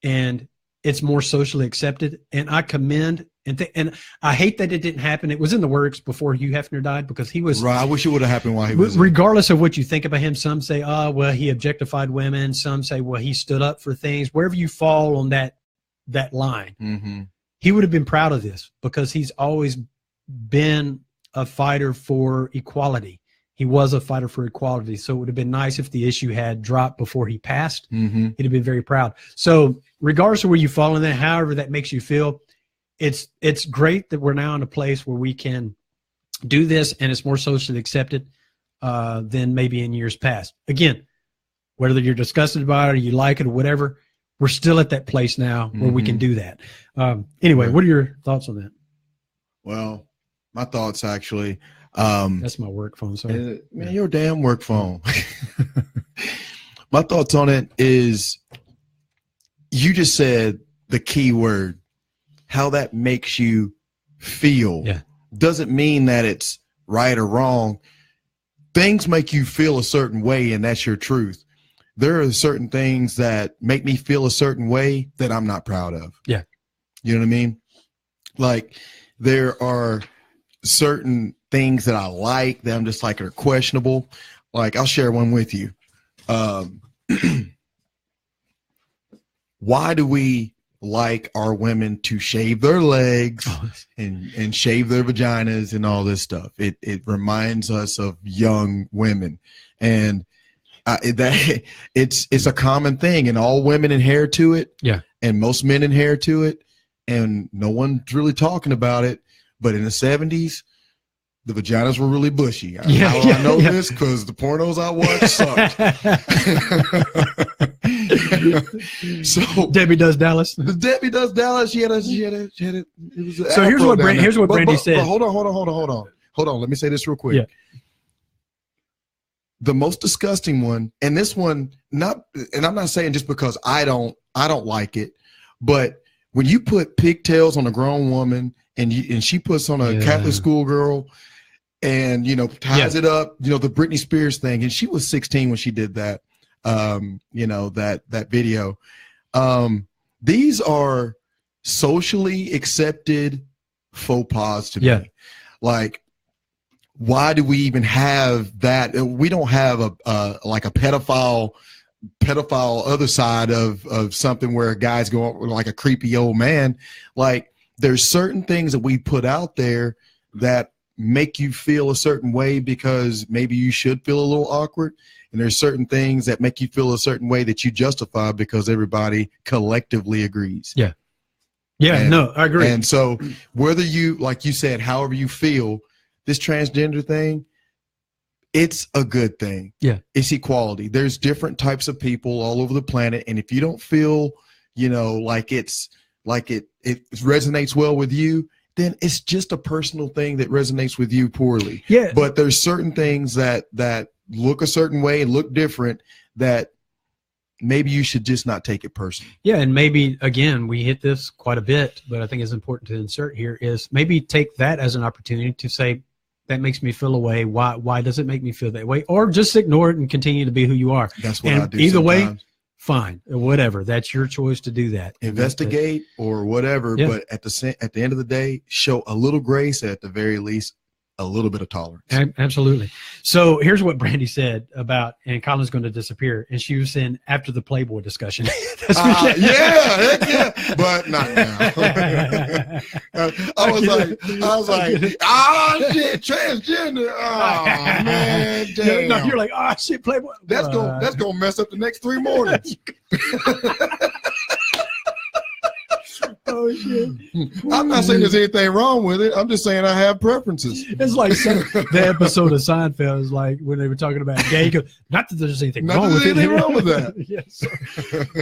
and it's more socially accepted. And I commend and I hate that it didn't happen. It was in the works before Hugh Hefner died because he was right. I wish it would have happened while he was. Regardless of what you think about him, some say, oh, well, he objectified women. Some say, well, he stood up for things. Wherever you fall on that line, he would have been proud of this because he's always been a fighter for equality. He was a fighter for equality. So it would have been nice if the issue had dropped before he passed. He'd have been very proud. So regardless of where you fall in that, however that makes you feel, it's great that we're now in a place where we can do this and it's more socially accepted than maybe in years past. Again, whether you're disgusted about it or you like it or whatever, we're still at that place now where we can do that. Anyway, what are your thoughts on that? Well, my thoughts actually. That's my work phone. Sorry. Man, your damn work phone. My thoughts on it is you just said the key word. How that makes you feel doesn't mean that it's right or wrong. Things make you feel a certain way, and that's your truth. There are certain things that make me feel a certain way that I'm not proud of. Yeah. You know what I mean? Like there are certain things that I like that I'm just like are questionable. Like I'll share one with you. Why do we like our women to shave their legs and shave their vaginas and all this stuff? It reminds us of young women, and it's a common thing, and all women adhere to it. Yeah, and most men adhere to it, and no one's really talking about it. But in the 70s, the vaginas were really bushy. I know this because the pornos I watched sucked. So Debbie Does Dallas. Debbie Does Dallas. She had it. So here's what Brandy said. But hold on. Let me say this real quick. Yeah. The most disgusting one, and this one, and I'm not saying just because I don't like it, but when you put pigtails on a grown woman and she puts on a Catholic schoolgirl and, ties it up, the Britney Spears thing. And she was 16 when she did that, that video. These are socially accepted faux pas to me. Like, why do we even have that? We don't have like a pedophile other side of something where a guy's going like a creepy old man. Like, there's certain things that we put out there that make you feel a certain way because maybe you should feel a little awkward. And there's certain things that make you feel a certain way that you justify because everybody collectively agrees. Yeah. Yeah, no, I agree. And so whether you, like you said, however you feel, this transgender thing, it's a good thing. Yeah. It's equality. There's different types of people all over the planet. And if you don't feel, like it resonates well with you, then it's just a personal thing that resonates with you poorly. Yeah. But there's certain things that look a certain way and look different that maybe you should just not take it personally. Yeah. And maybe, again, we hit this quite a bit, but I think it's important to insert here is maybe take that as an opportunity to say, that makes me feel a way. Why does it make me feel that way? Or just ignore it and continue to be who you are. That's what I do. Either way, fine, whatever. That's your choice to do that. Investigate or whatever, but at the end of the day, show a little grace, at the very least, a little bit of tolerance. Absolutely. So here's what Brandy said about, and Colin's going to disappear, and she was saying after the Playboy discussion. Yeah, but not now. I was like, shit, transgender. Oh man, damn. No, you're like, shit, Playboy. That's gonna mess up the next 3 mornings. Oh shit! I'm not saying there's anything wrong with it. I'm just saying I have preferences. It's like the episode of Seinfeld is like when they were talking about gay. Not that there's anything wrong with it. Anything wrong with that? Yes.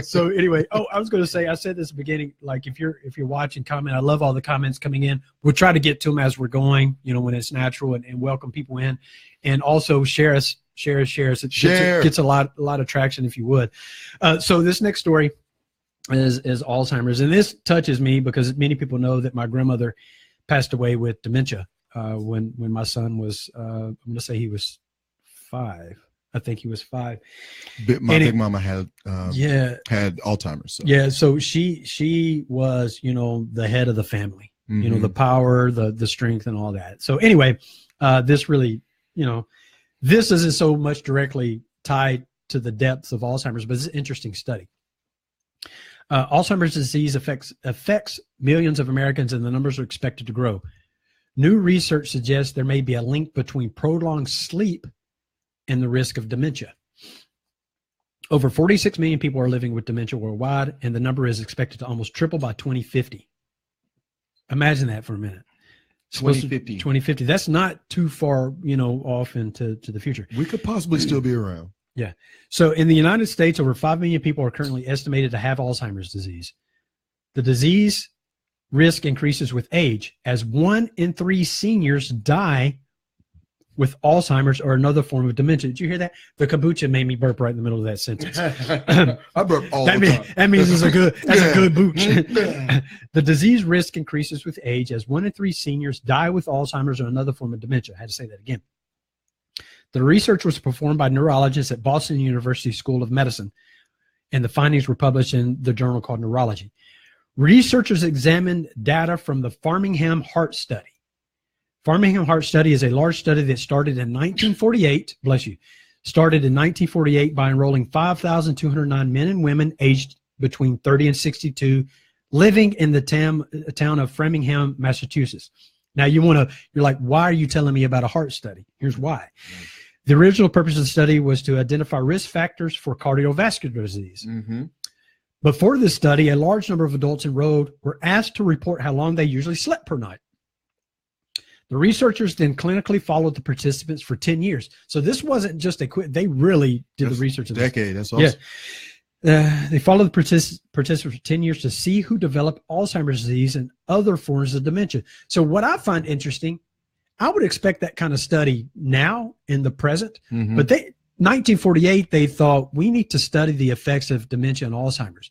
So anyway, I was going to say, I said this at the beginning. Like if you're watching, comment. I love all the comments coming in. We'll try to get to them as we're going. When it's natural and welcome people in, and also share Share. It gets a lot of traction, if you would. So this next story is Alzheimer's, and this touches me because many people know that my grandmother passed away with dementia when my son was, I'm going to say he was 5. I think he was 5. My big mama had Alzheimer's. So. Yeah, so she was, the head of the family, the power, the strength, and all that. So anyway, this really, this isn't so much directly tied to the depths of Alzheimer's, but it's an interesting study. Alzheimer's disease affects millions of Americans, and the numbers are expected to grow. New research suggests there may be a link between prolonged sleep and the risk of dementia. Over 46 million people are living with dementia worldwide, and the number is expected to almost triple by 2050. Imagine that for a minute. 2050. That's not too far, off into the future. We could possibly still be around. Yeah. So in the United States, over 5 million people are currently estimated to have Alzheimer's disease. The disease risk increases with age, as 1 in 3 seniors die with Alzheimer's or another form of dementia. Did you hear that? The kombucha made me burp right in the middle of that sentence. I burp all the time. That means that's a good booch. The disease risk increases with age, as 1 in 3 seniors die with Alzheimer's or another form of dementia. I had to say that again. The research was performed by neurologists at Boston University School of Medicine, and the findings were published in the journal called Neurology. Researchers examined data from the Framingham Heart Study. Framingham Heart Study is a large study that started in 1948, started in 1948 by enrolling 5,209 men and women aged between 30 and 62 living in the town of Framingham, Massachusetts. Now you're like, why are you telling me about a heart study? Here's why. The original purpose of the study was to identify risk factors for cardiovascular disease. Before this study, a large number of adults enrolled were asked to report how long they usually slept per night. The researchers then clinically followed the participants for 10 years. So this wasn't just they really did the research. Decade, that's awesome. Yeah. They followed the participants for 10 years to see who developed Alzheimer's disease and other forms of dementia. So what I find interesting, I would expect that kind of study now in the present, but 1948, they thought we need to study the effects of dementia and Alzheimer's.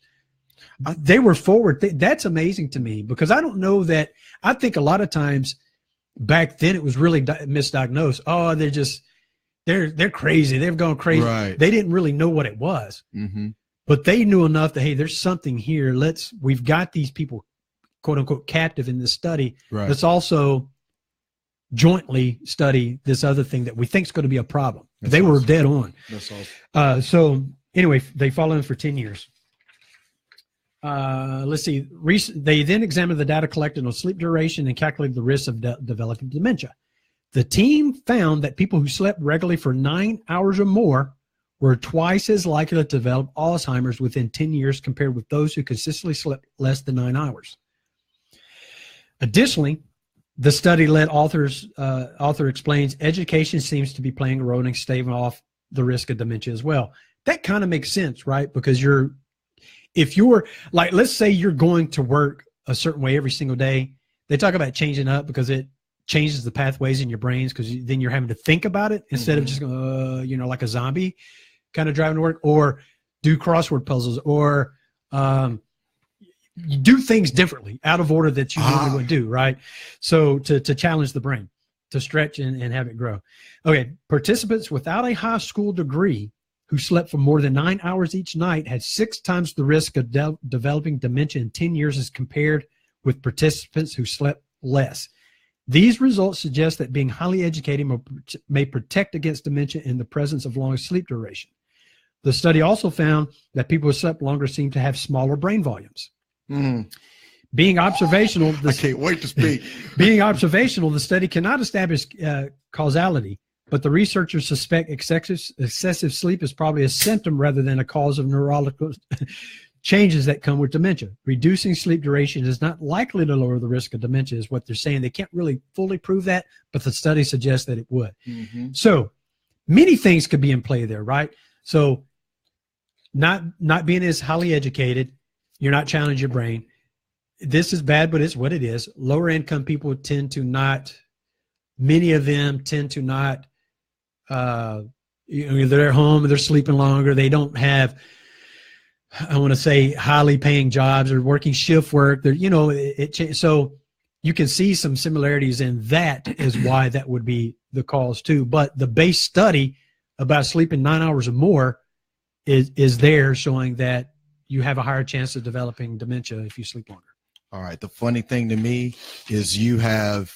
They were forward. That's amazing to me because I don't know that. I think a lot of times back then it was really misdiagnosed. Oh, they're crazy. They've gone crazy. Right. They didn't really know what it was, but they knew enough that, hey, there's something here. We've got these people, quote unquote, captive in this study. Right. Let's also jointly study this other thing that we think is going to be a problem. They were dead on. That's awesome. So anyway, they followed him for 10 years. Let's see. They then examined the data collected on sleep duration and calculated the risk of developing dementia. The team found that people who slept regularly for 9 hours or more were twice as likely to develop Alzheimer's within 10 years compared with those who consistently slept less than 9 hours. Additionally, the study-led author explains education seems to be playing a role in staving off the risk of dementia as well. That kind of makes sense, right? Because if you're like, let's say you're going to work a certain way every single day. They talk about changing up because it changes the pathways in your brains because then you're having to think about it instead of just going, like a zombie kind of driving to work, or do crossword puzzles, or you do things differently out of order that you normally would do, right? So to challenge the brain, to stretch and have it grow. Okay, participants without a high school degree who slept for more than 9 hours each night had 6 times the risk of developing dementia in 10 years as compared with participants who slept less. These results suggest that being highly educated may protect against dementia in the presence of long sleep duration. The study also found that people who slept longer seem to have smaller brain volumes. Being observational, I can't wait to speak. Being observational, the study cannot establish causality, but the researchers suspect excessive sleep is probably a symptom rather than a cause of neurological changes that come with dementia. Reducing sleep duration is not likely to lower the risk of dementia, is what they're saying. They can't really fully prove that, but the study suggests that it would. So many things could be in play there, right? So not being as highly educated, you're not challenging your brain. This is bad, but it's what it is. Lower income people tend to not, many of them tend to not they're at home, they're sleeping longer. They don't have, I want to say, highly paying jobs or working shift work. They're, so you can see some similarities in that is why that would be the cause too. But the base study about sleeping 9 hours or more is there, showing that you have a higher chance of developing dementia if you sleep longer. All right. The funny thing to me is you have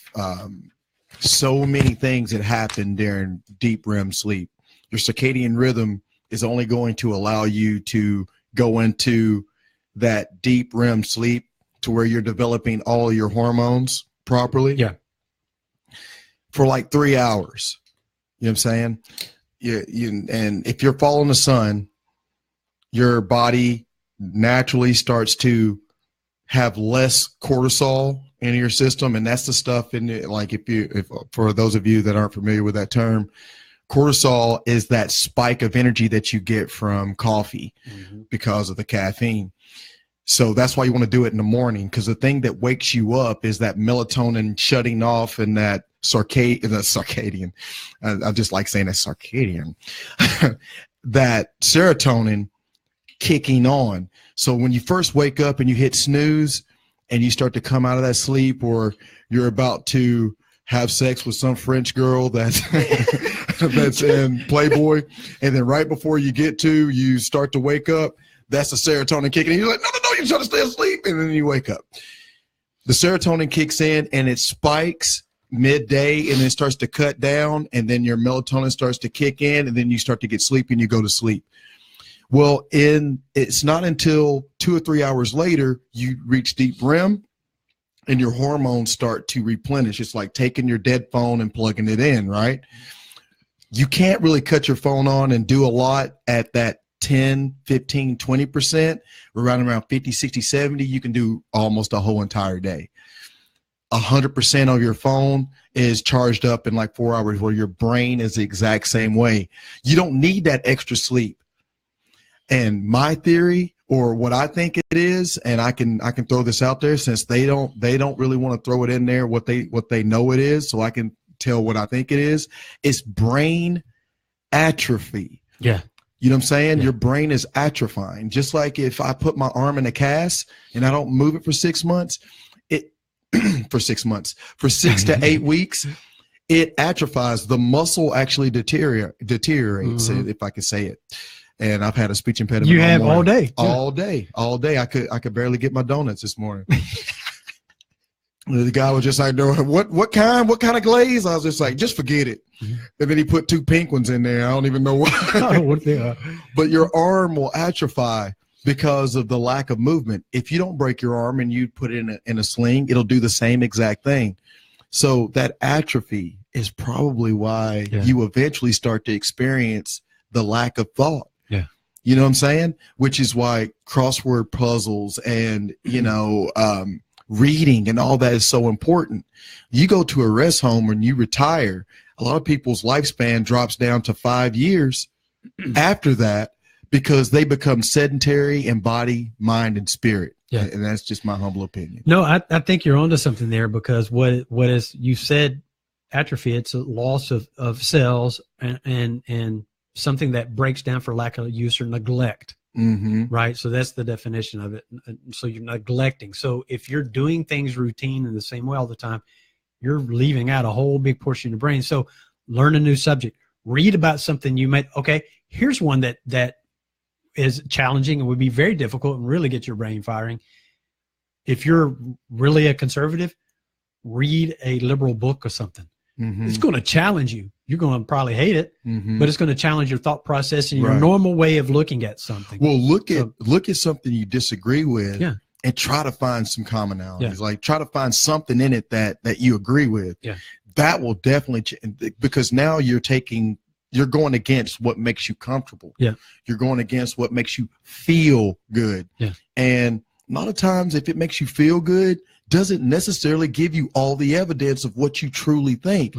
so many things that happen during deep REM sleep. Your circadian rhythm is only going to allow you to go into that deep REM sleep to where you're developing all your hormones properly. Yeah. For like 3 hours. You know what I'm saying? And if you're following the sun, your body naturally starts to have less cortisol in your system, and that's the stuff in it. Like if for those of you that aren't familiar with that term, cortisol is that spike of energy that you get from coffee because of the caffeine. So that's why you want to do it in the morning, because the thing that wakes you up is that melatonin shutting off and that circadian. I just like saying that circadian, that serotonin kicking on. So when you first wake up and you hit snooze and you start to come out of that sleep, or you're about to have sex with some French girl that's in Playboy, and then right before you start to wake up, that's the serotonin kicking in. You're like, no, you're trying to stay asleep. And then you wake up. The serotonin kicks in and it spikes midday and then starts to cut down. And then your melatonin starts to kick in, and then you start to get sleepy and you go to sleep. Well, it's not until 2 or 3 hours later you reach deep REM and your hormones start to replenish. It's like taking your dead phone and plugging it in, right? You can't really cut your phone on and do a lot at that 10, 15, 20%. Around 50, 60, 70, you can do almost a whole entire day. 100% of your phone is charged up in like 4 hours, where your brain is the exact same way. You don't need that extra sleep. And my theory, or what I think it is, and I can throw this out there, since they don't really want to throw it in there what they know it is, so I can tell what I think it is. It's brain atrophy. Yeah. You know what I'm saying? Yeah. Your brain is atrophying. Just like if I put my arm in a cast and I don't move it for 6 months, for 6 to 8 weeks, it atrophies. The muscle actually deteriorates, if I could say it. And I've had a speech impediment. You have all day. All day. I could barely get my donuts this morning. The guy was just like, what kind of glaze? I was just like, just forget it. And then he put 2 pink ones in there. I don't even know what. I don't know what they are. But your arm will atrophy because of the lack of movement. If you don't break your arm and you put it in a sling, it'll do the same exact thing. So that atrophy is probably why you eventually start to experience the lack of thought. Yeah. You know what I'm saying? Which is why crossword puzzles and, reading and all that is so important. You go to a rest home and you retire, a lot of people's lifespan drops down to 5 years after that, because they become sedentary in body, mind, and spirit. Yeah. And that's just my humble opinion. No, I think you're onto something there, because what is, you said atrophy, it's a loss of cells and something that breaks down for lack of use or neglect. Right. So that's the definition of it. So you're neglecting. So if you're doing things routine in the same way all the time, you're leaving out a whole big portion of your brain. So learn a new subject, read about something you might, okay, here's one that is challenging and would be very difficult and really get your brain firing. If you're really a conservative, read a liberal book or something. It's going to challenge you. You're going to probably hate it, but it's going to challenge your thought process and your normal way of looking at something. Well, look at something you disagree with, and try to find some commonalities. Like try to find something in it that you agree with. That will definitely because now you're going against what makes you comfortable. You're going against what makes you feel good. And a lot of times, if it makes you feel good, doesn't necessarily give you all the evidence of what you truly think.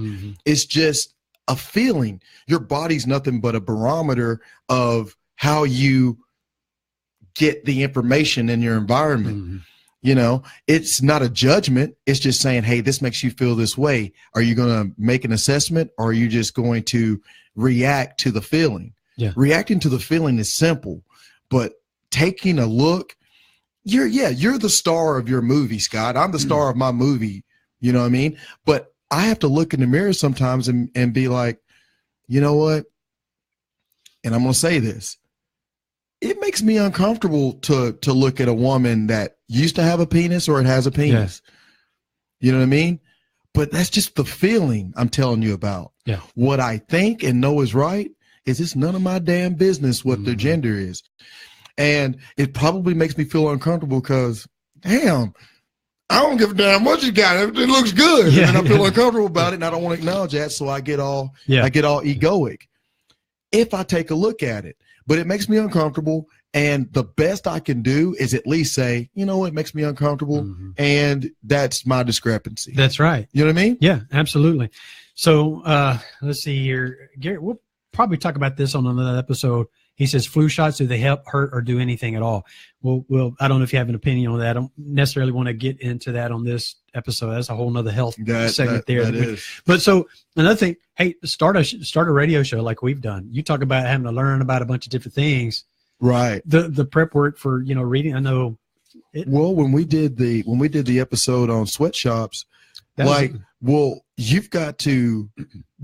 It's just a feeling. Your body's nothing but a barometer of how you get the information in your environment. You know, it's not a judgment. It's just saying, hey, this makes you feel this way. Are you going to make an assessment, or are you just going to react to the feeling? Yeah. Reacting to the feeling is simple, but taking a look, you're the star of your movie, Scott. I'm the star of my movie. You know what I mean? But I have to look in the mirror sometimes and be like, you know what? And I'm going to say this. It makes me uncomfortable to look at a woman that used to have a penis or it has a penis. Yeah. You know what I mean? But that's just the feeling I'm telling you about. Yeah. What I think and know is right is it's none of my damn business what their gender is. And it probably makes me feel uncomfortable because, damn, I don't give a damn what you got. It looks good. Yeah, and I feel uncomfortable about it, and I don't want to acknowledge that, so I get all egoic if I take a look at it. But it makes me uncomfortable, and the best I can do is at least say, you know, it makes me uncomfortable, and that's my discrepancy. That's right. You know what I mean? Yeah, absolutely. So let's see here. Gary, we'll probably talk about this on another episode. He says, flu shots, do they help, hurt, or do anything at all? Well, I don't know if you have an opinion on that. I don't necessarily want to get into that on this episode. That's a whole nother health segment there. That is. But so another thing, hey, start a radio show like we've done. You talk about having to learn about a bunch of different things. Right. The prep work for, you know, reading. I know. When we did the episode on sweatshops, you've got to,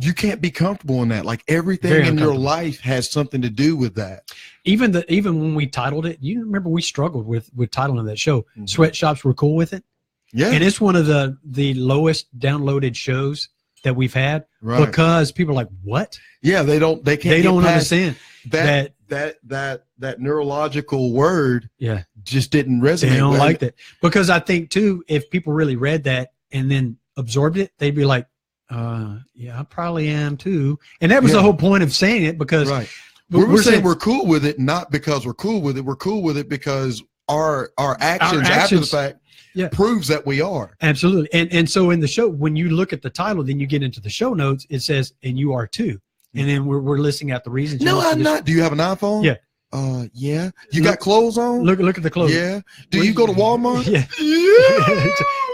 you can't be comfortable in that. Like everything in your life has something to do with that. Even when we titled it, you remember we struggled with titling that show. Sweatshops were cool with it. Yeah. And it's one of the lowest downloaded shows that we've had because people are like, what? Yeah. They don't understand that neurological word. Yeah. Just didn't resonate. They don't like that. Because I think too, if people really read that and then absorbed it, they'd be like, yeah, I probably am too. And that was the whole point of saying it, because we're saying we're cool with it, not because we're cool with it. We're cool with it because our actions after the fact proves that we are. Absolutely. And so in the show, when you look at the title, then you get into the show notes, it says, and you are too. And then we're listing out the reasons. No, I'm not. Do you have an iPhone? Yeah. Yeah. You got clothes on? Look at the clothes. Yeah. Do you go to Walmart? Yeah.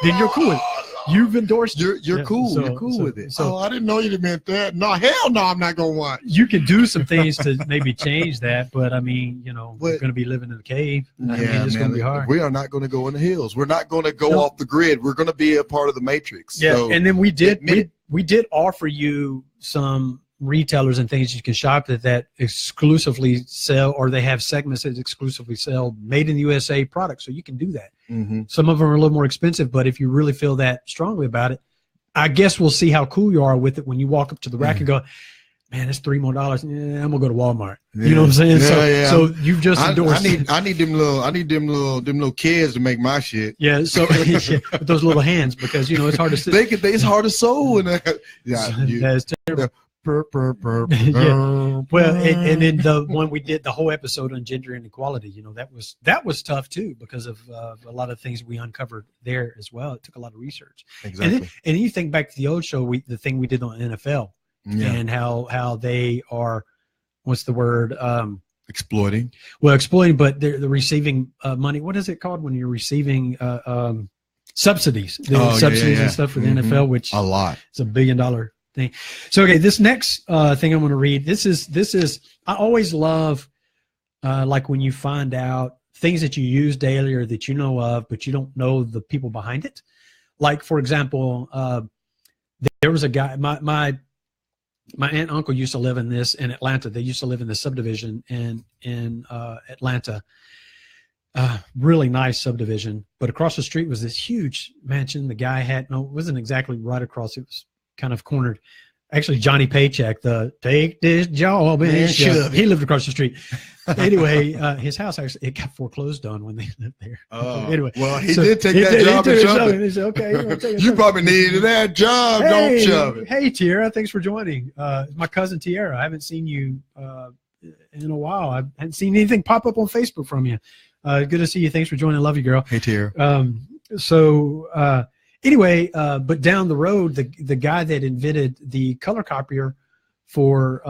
Then you're cool with it. You've endorsed it. You're cool. You're cool with it. So I didn't know you meant that. No, hell no, I'm not going to watch. You can do some things to maybe change that, but I mean, you know, we're going to be living in a cave. It's going to be hard. We are not going to go in the hills. We're not going to go off the grid. We're going to be a part of the matrix. Yeah, so, and then we did offer you some retailers and things you can shop that exclusively sell, or they have segments that exclusively sell made in the USA products, so you can do that. Some of them are a little more expensive, but if you really feel that strongly about it, I guess we'll see how cool you are with it when you walk up to the rack and go, man, that's $3 more. Yeah, I'm gonna go to Walmart. You know what I'm saying? So you've just endorsed. I need them little kids to make my shit. Yeah. So with those little hands, because you know it's hard to. It's hard to sew and that's terrible. Well, and then the one we did the whole episode on gender inequality, you know, that was tough too, because of a lot of things we uncovered there as well. It took a lot of research. Exactly. And you think back to the old show, the thing we did on NFL and how they are, what's the word? Exploiting. Well, exploiting, but they're receiving money. What is it called when you're receiving subsidies? Subsidies and stuff for the NFL, which a lot. It's $1 billion thing. So okay, this next thing I'm going to read. This is I always love like when you find out things that you use daily or that you know of, but you don't know the people behind it. Like for example, there was a guy. My aunt and uncle used to live in Atlanta. They used to live in the subdivision in Atlanta. Really nice subdivision, but across the street was this huge mansion. The guy it wasn't exactly right across. It was kind of cornered. Actually, Johnny Paycheck, the take this job and shove. He lived across the street. Anyway, his house it got foreclosed on when they lived there. Anyway, well, he did take that job and shove it. He said, "Okay, you probably needed that job. Don't shove it." Hey, Tiara, thanks for joining. My cousin Tiara. I haven't seen you in a while. I haven't seen anything pop up on Facebook from you. Good to see you. Thanks for joining. Love you, girl. Hey, Tiara. Anyway, but down the road, the guy that invented the color copier for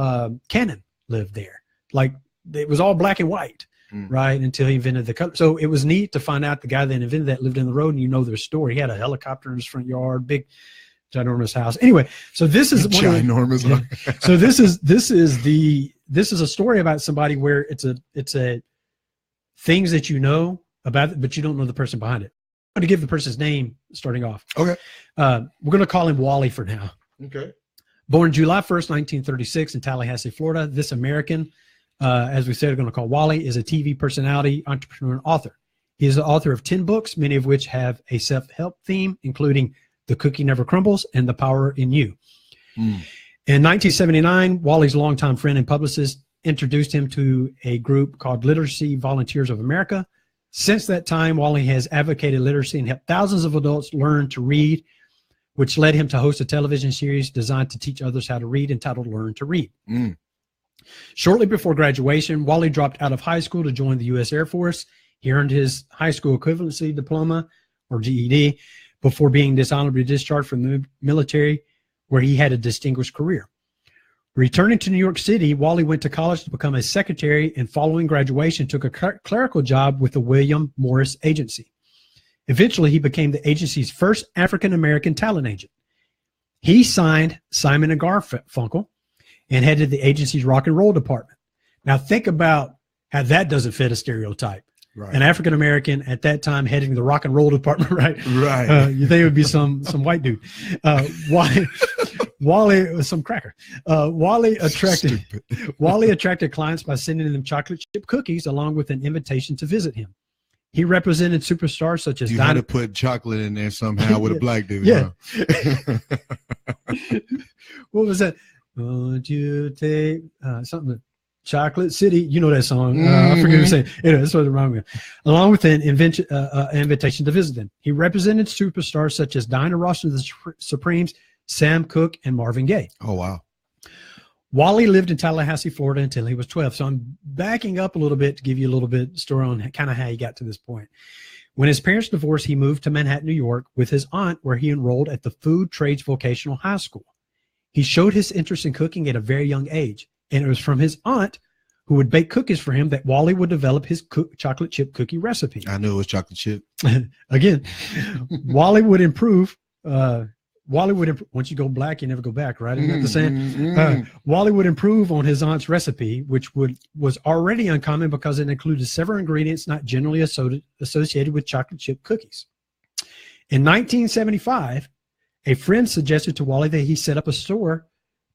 Canon lived there. Like it was all black and white. right? Until he invented the color. So it was neat to find out the guy that invented that lived in the road, and you know their story. He had a helicopter in his front yard, big, ginormous house. Anyway, so this is ginormous. So this is a story about somebody where it's a things that you know about it, but you don't know the person behind it. I'm going to give the person's name starting off. Okay. We're going to call him Wally for now. Okay. Born July 1st, 1936 in Tallahassee, Florida. This American, as we said, we're going to call Wally, is a TV personality, entrepreneur, and author. He is the author of 10 books, many of which have a self-help theme, including The Cookie Never Crumbles and The Power in You. In 1979, Wally's longtime friend and publicist introduced him to a group called Literacy Volunteers of America. Since that time, Wally has advocated literacy and helped thousands of adults learn to read, which led him to host a television series designed to teach others how to read entitled Learn to Read. Shortly before graduation, Wally dropped out of high school to join the U.S. Air Force. He earned his high school equivalency diploma, or GED, before being dishonorably discharged from the military, where he had a distinguished career. Returning to New York City, Wally went to college to become a secretary, and following graduation took a clerical job with the William Morris Agency. Eventually, he became the agency's first African-American talent agent. He signed Simon and Garfunkel and headed the agency's rock and roll department. Now, think about how that doesn't fit a stereotype. Right. An African-American at that time heading the rock and roll department, right? Right. You think it would be some white dude. Wally was some cracker. Wally attracted clients by sending them chocolate chip cookies along with an invitation to visit him. He represented superstars such as you had to put chocolate in there somehow with a black dude. Yeah. Huh? What was that? Won't you take something? Chocolate City, you know that song. I forget who sang. Anyway, that's what it reminded me of. Along with an invitation to visit them. He represented superstars such as Diana Ross and the Supremes, Sam Cooke, and Marvin Gaye. Oh, wow. Wally lived in Tallahassee, Florida until he was 12. So I'm backing up a little bit to give you a little bit story on kind of how he got to this point. When his parents divorced, he moved to Manhattan, New York with his aunt, where he enrolled at the Food Trades Vocational High School. He showed his interest in cooking at a very young age. And it was from his aunt, who would bake cookies for him, that Wally would develop his chocolate chip cookie recipe. I knew it was chocolate chip. Again, Wally would improve. Once you go black, you never go back, right? Isn't that the saying? Wally would improve on his aunt's recipe, which was already uncommon because it included several ingredients not generally associated with chocolate chip cookies. In 1975, a friend suggested to Wally that he set up a store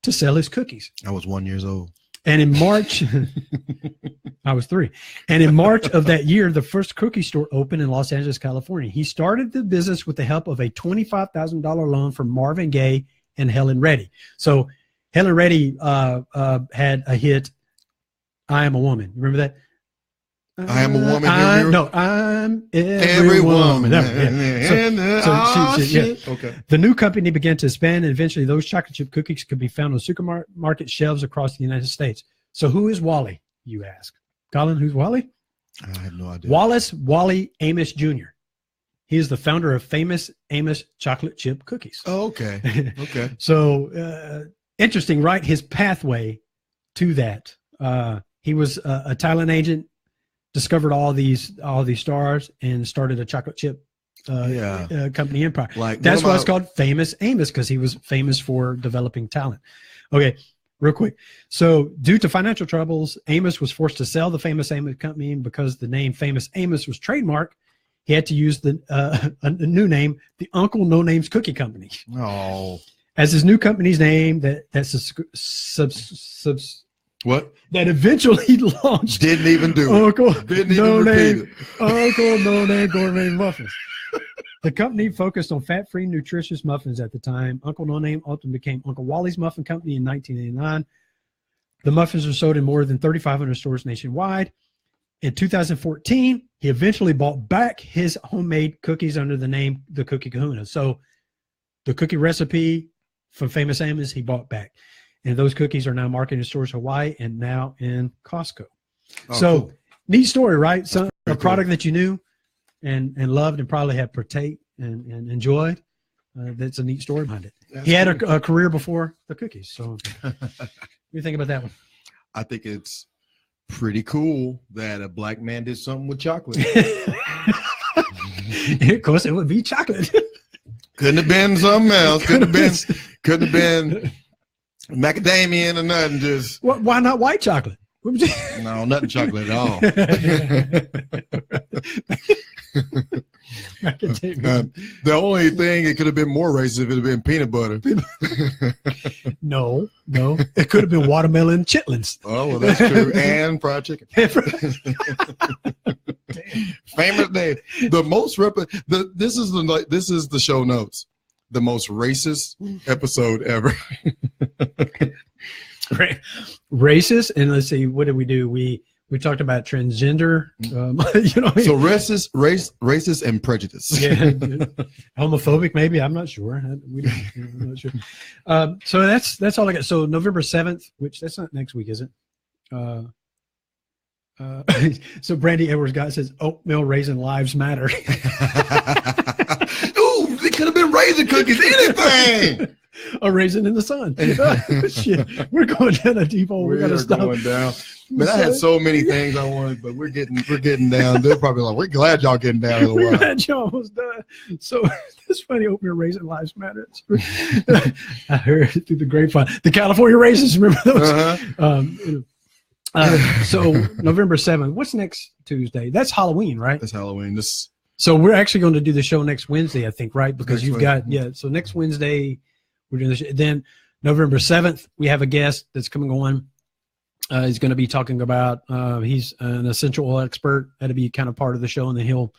to sell his cookies. I was 1 year old. And in March, I was 3. And in March of that year, the first cookie store opened in Los Angeles, California. He started the business with the help of a $25,000 loan from Marvin Gaye and Helen Reddy. So Helen Reddy had a hit, I Am a Woman. Remember that? I am a woman. I'm every woman. Okay. The new company began to expand, and eventually those chocolate chip cookies could be found on supermarket shelves across the United States. So who is Wally, you ask? Colin, who's Wally? I have no idea. Wallace Wally Amos Jr. He is the founder of famous Amos chocolate chip cookies. Oh, okay. Okay. So interesting, right? His pathway to that. He was a talent agent, discovered all these stars, and started a chocolate chip company empire. That's why it's called Famous Amos, because he was famous for developing talent. Okay, real quick. So due to financial troubles, Amos was forced to sell the Famous Amos company, and because the name Famous Amos was trademarked, he had to use a new name, the Uncle No Names Cookie Company. Oh. As his new company's name, What? That eventually launched. Didn't even do it. Uncle Didn't No even repeat Name, Uncle No Name Gourmet Muffins. The company focused on fat-free, nutritious muffins at the time. Uncle No Name ultimately became Uncle Wally's Muffin Company in 1989. The muffins were sold in more than 3,500 stores nationwide. In 2014, he eventually bought back his homemade cookies under the name The Cookie Kahuna. So the cookie recipe from Famous Amos, he bought back. And those cookies are now marketed in stores Hawaii and now in Costco. Oh, so cool. Neat story, right? So a product that you knew and loved and probably had partake and enjoyed. That's a neat story behind it. That's he had a career before the cookies. So what do you think about that one? I think it's pretty cool that a black man did something with chocolate. Of course, it would be chocolate. Couldn't have been something else. Couldn't have been macadamia or nothing. Just why not white chocolate? No, nothing chocolate at all. The only thing it could have been more racist if it had been peanut butter. No, it could have been watermelon chitlins. Oh, well, that's true. And fried chicken. Famous name. The most this is the show notes. The most racist episode ever. Racist, and let's see, what did we do? We talked about transgender, So racist and prejudice. Yeah, homophobic, maybe. I'm not sure. I'm not sure. So that's all I got. So November 7th, which that's not next week, is it? So Brandy Edwards says oatmeal raisin lives matter. Ooh, it could have been raisin cookies, anything. A raisin in the sun. Shit, we're going down a deep hole. We gotta stop. Going down. Man, I had so many things I wanted, but we're getting down. They're probably like, we're glad y'all getting down. We're glad y'all almost done. So this funny oatmeal raisin lives matter. I heard it through the grapevine. The California raisins, remember those? So November 7th. What's next Tuesday? That's Halloween, right? That's Halloween. So we're actually going to do the show next Wednesday, I think, right? Because so next Wednesday we're doing the show. Then November 7th, we have a guest that's coming on. He's going to be talking about, he's an essential oil expert. That'll be kind of part of the show. And then he'll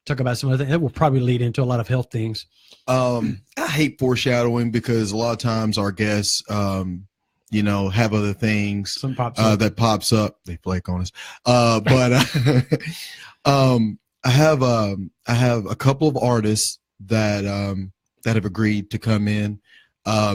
talk about some other things. That will probably lead into a lot of health things. I hate foreshadowing because a lot of times our guests, have other things that pops up. They flake on us. I have a couple of artists that have agreed to come in.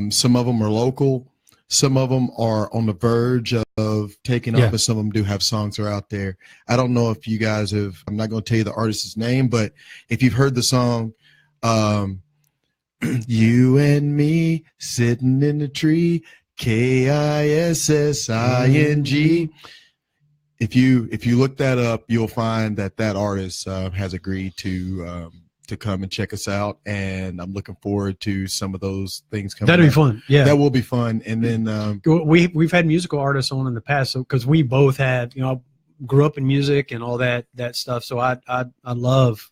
Some of them are local. Some of them are on the verge of taking off, and some of them do have songs that are out there. I don't know if you guys have, I'm not going to tell you the artist's name, but if you've heard the song, You and Me Sitting in the Tree, KISSING. If you look that up, you'll find that artist has agreed to come and check us out, and I'm looking forward to some of those things coming. That'll be fun. Yeah, that will be fun. And then we've had musical artists on in the past, so because we both had, grew up in music and all that stuff. So I love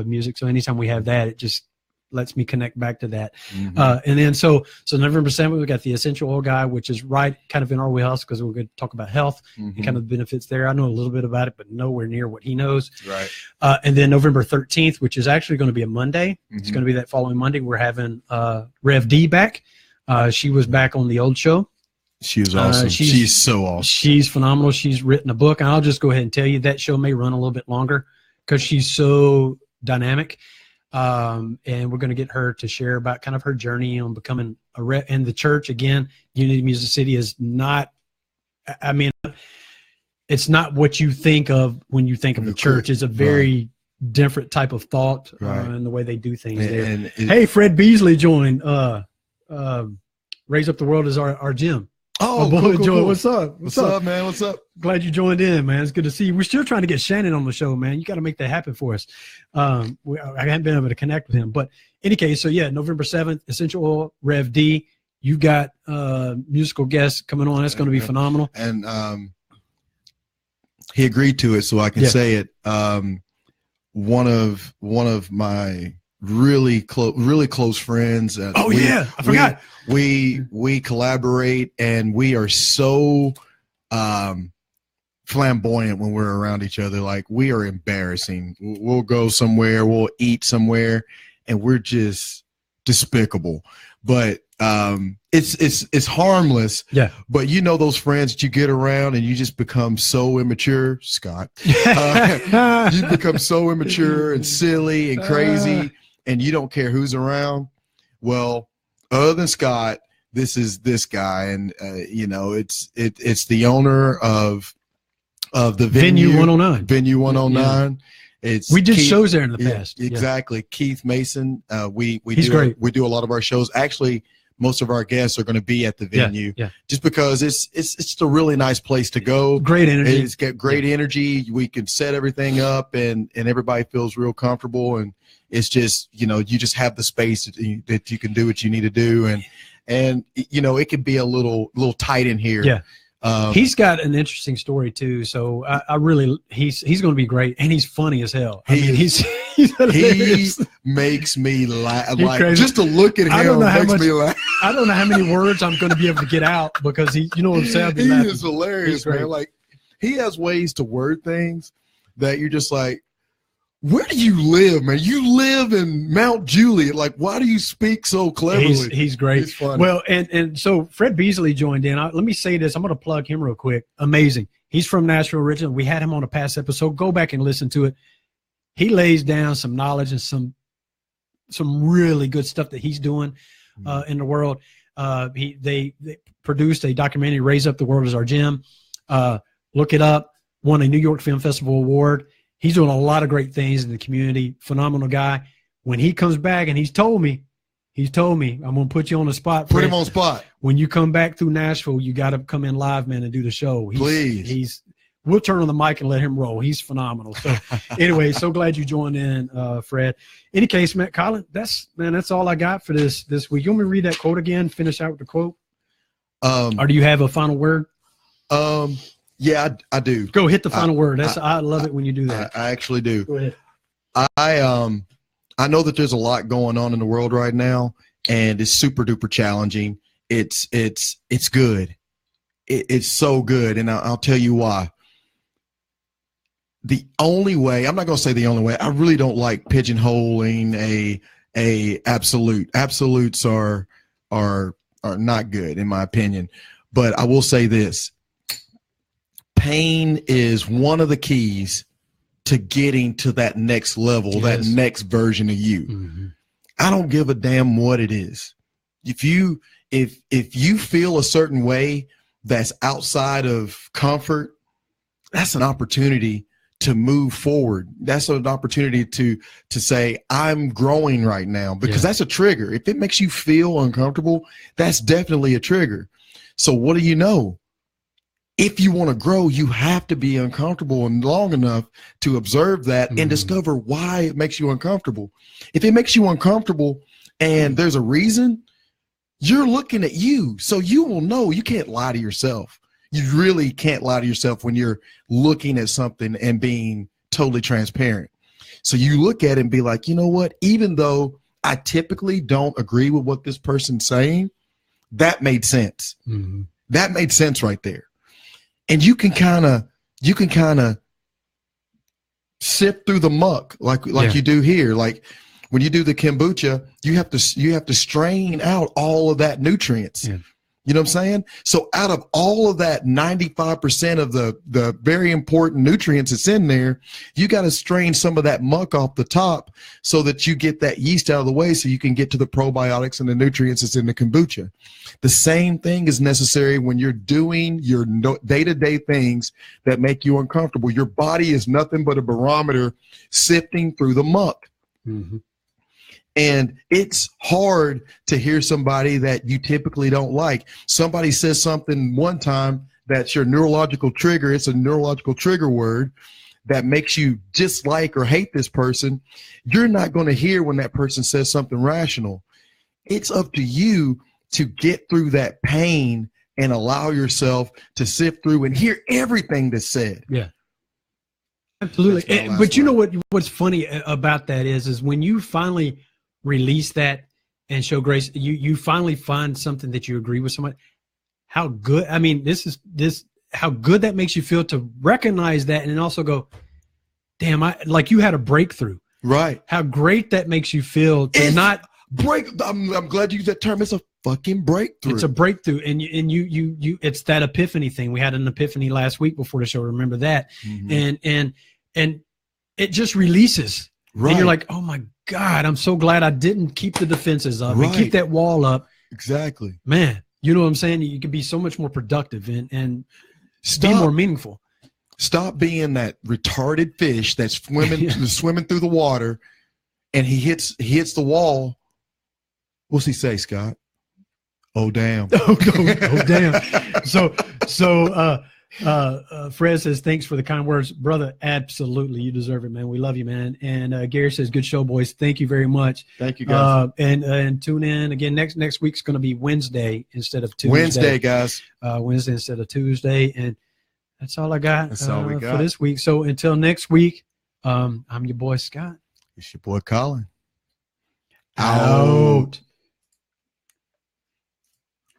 music. So anytime we have that, it just lets me connect back to that. Mm-hmm. And then so November 7th, we got the essential oil guy, which is right kind of in our wheelhouse because we're going to talk about health and kind of the benefits there. I know a little bit about it, but nowhere near what he knows. Right. And then November 13th, which is actually going to be a Monday. It's going to be that following Monday. We're having Rev D back. She was back on the old show. She was awesome. She's so awesome. She's phenomenal. She's written a book. And I'll just go ahead and tell you that show may run a little bit longer because she's so dynamic. And we're going to get her to share about kind of her journey on becoming a rep. And the church, again, Unity Music City is not, it's not what you think of when you think of the church. It's a very different type of thought in the way they do things there. Hey, Fred Beasley joined. Raise Up the World is our gym. Oh, cool. What's up? What's up, man? What's up? Glad you joined in, man. It's good to see you. We're still trying to get Shannon on the show, man. You got to make that happen for us. I haven't been able to connect with him. But in any case, so yeah, November 7th, Essential Oil, Rev D. You've got musical guests coming on. That's going to be phenomenal. And he agreed to it, so I can say it. One of my really close friends. I forgot. We collaborate, and we are so flamboyant when we're around each other. Like, we are embarrassing. We'll go somewhere, we'll eat somewhere, and we're just despicable. But it's harmless. Yeah. But those friends that you get around and you just become so immature, Scott. You become so immature and silly and crazy, and you don't care who's around. Well, other than Scott, this is this guy, and it's the owner of the venue 109. Venue 109. We did shows there in the past. Exactly. Keith Mason. He's great. We do a lot of our shows. Actually, most of our guests are going to be at the venue, just because it's just a really nice place to go. Great energy. It's got great energy. We can set everything up, and everybody feels real comfortable. And it's just, you just have the space that you can do what you need to do. And it can be a little tight in here. Yeah. He's got an interesting story too, so I really he's going to be great, and he's funny as hell. I mean, he makes me laugh. Like, just to look at him makes me laugh. I don't know how many words I'm going to be able to get out because he, you know what I'm saying? He is hilarious, man. Like, he has ways to word things that you're just like, where do you live, man? You live in Mount Juliet. Like, why do you speak so cleverly? He's great. He's funny. Well, and so Fred Beasley joined in. Let me say this. I'm going to plug him real quick. Amazing. He's from Nashville originally. We had him on a past episode. Go back and listen to it. He lays down some knowledge and some really good stuff that he's doing in the world. They produced a documentary, Raise Up the World Is Our Gym. Look it up. Won a New York Film Festival award. He's doing a lot of great things in the community. Phenomenal guy. When he comes back, and he's told me, I'm going to put you on the spot. Put him on spot. When you come back through Nashville, you got to come in live, man, and do the show. Please. We'll turn on the mic and let him roll. He's phenomenal. So anyway, so glad you joined in, Fred. Any case, Matt, Colin, that's all I got for this week. You want me to read that quote again, finish out with the quote? Or do you have a final word? Yeah, I do. Go hit the final word. I love it when you do that. I actually do. Go ahead. I know that there's a lot going on in the world right now, and it's super duper challenging. It's good. It's so good, and I'll tell you why. The only way, I'm not going to say the only way. I really don't like pigeonholing a absolute. Absolutes are not good in my opinion. But I will say this. Pain is one of the keys to getting to that next level, that next version of you. Mm-hmm. I don't give a damn what it is. If you feel a certain way that's outside of comfort, that's an opportunity to move forward. That's an opportunity to say, I'm growing right now, because that's a trigger. If it makes you feel uncomfortable, that's definitely a trigger. So what do you know? If you want to grow, you have to be uncomfortable and long enough to observe that and discover why it makes you uncomfortable. If it makes you uncomfortable and there's a reason, you're looking at you. So you will know. You can't lie to yourself. You really can't lie to yourself when you're looking at something and being totally transparent. So you look at it and be like, you know what? Even though I typically don't agree with what this person's saying, that made sense. Mm-hmm. That made sense right there. And you can kind of sift through the muck like you do here. Like when you do the kombucha, you have to strain out all of that nutrients. Yeah. You know what I'm saying? So out of all of that 95% of the very important nutrients that's in there, you got to strain some of that muck off the top so that you get that yeast out of the way so you can get to the probiotics and the nutrients that's in the kombucha. The same thing is necessary when you're doing your day-to-day things that make you uncomfortable. Your body is nothing but a barometer sifting through the muck. Mm-hmm. And it's hard to hear somebody that you typically don't like. Somebody says something one time that's your neurological trigger. It's a neurological trigger word that makes you dislike or hate this person. You're not going to hear when that person says something rational. It's up to you to get through that pain and allow yourself to sift through and hear everything that's said. Yeah. Absolutely. But you know what's funny about that is when you finally release that and show grace, you finally find something that you agree with somebody. How good, I mean, how good that makes you feel to recognize that and then also go, damn, like you had a breakthrough. Right. How great that makes you feel to not break. I'm glad you used that term. It's a fucking breakthrough. It's a breakthrough. And you it's that epiphany thing. We had an epiphany last week before the show. Remember that? Mm-hmm. And it just releases. Right. And you're like, oh my God, I'm so glad I didn't keep the defenses up and keep that wall up. Exactly. Man, you know what I'm saying? You can be so much more productive and be more meaningful. Stop being that retarded fish that's swimming through the water, and he hits the wall. What's he say, Scott? Oh damn. oh damn. So Fred says, thanks for the kind words, brother. Absolutely. You deserve it, man. We love you, man. And Gary says, good show, boys. Thank you very much. Thank you, guys. And tune in again. Next week's going to be Wednesday instead of Tuesday. Wednesday, guys. Wednesday instead of Tuesday. And that's all I got, that's all we got for this week. So until next week, I'm your boy, Scott. It's your boy, Colin. Out.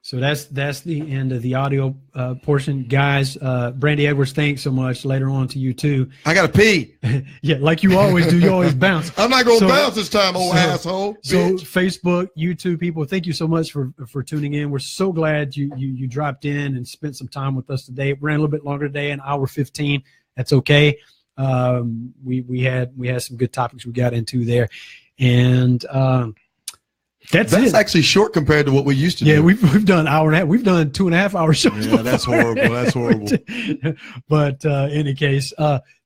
So that's the end of the audio portion, guys. Brandy Edwards, thanks so much. Later on to you too. I gotta pee. Yeah, like you always do. You always bounce. I'm not gonna bounce this time, old asshole. So Facebook, YouTube people, thank you so much for tuning in. We're so glad you dropped in and spent some time with us today. It ran a little bit longer today, an hour 15. That's okay. We had some good topics we got into there, and that's actually short compared to what we used to do. Yeah, we've done an hour and a half. We've done 2.5 hour shows. Yeah, before. That's horrible. That's horrible. But any case,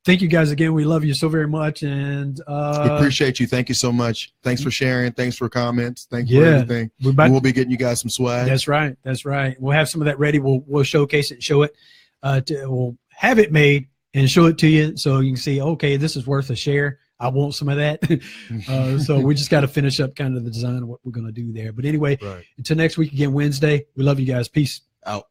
thank you guys again. We love you so very much, and we appreciate you. Thank you so much. Thanks for sharing. Thanks for comments. Thank you for everything. We'll be getting you guys some swag. That's right. That's right. We'll have some of that ready. We'll showcase it, show it. We'll have it made and show it to you so you can see. Okay, this is worth a share. I want some of that. So we just got to finish up kind of the design of what we're going to do there. But anyway, until next week again, Wednesday, we love you guys. Peace. Out.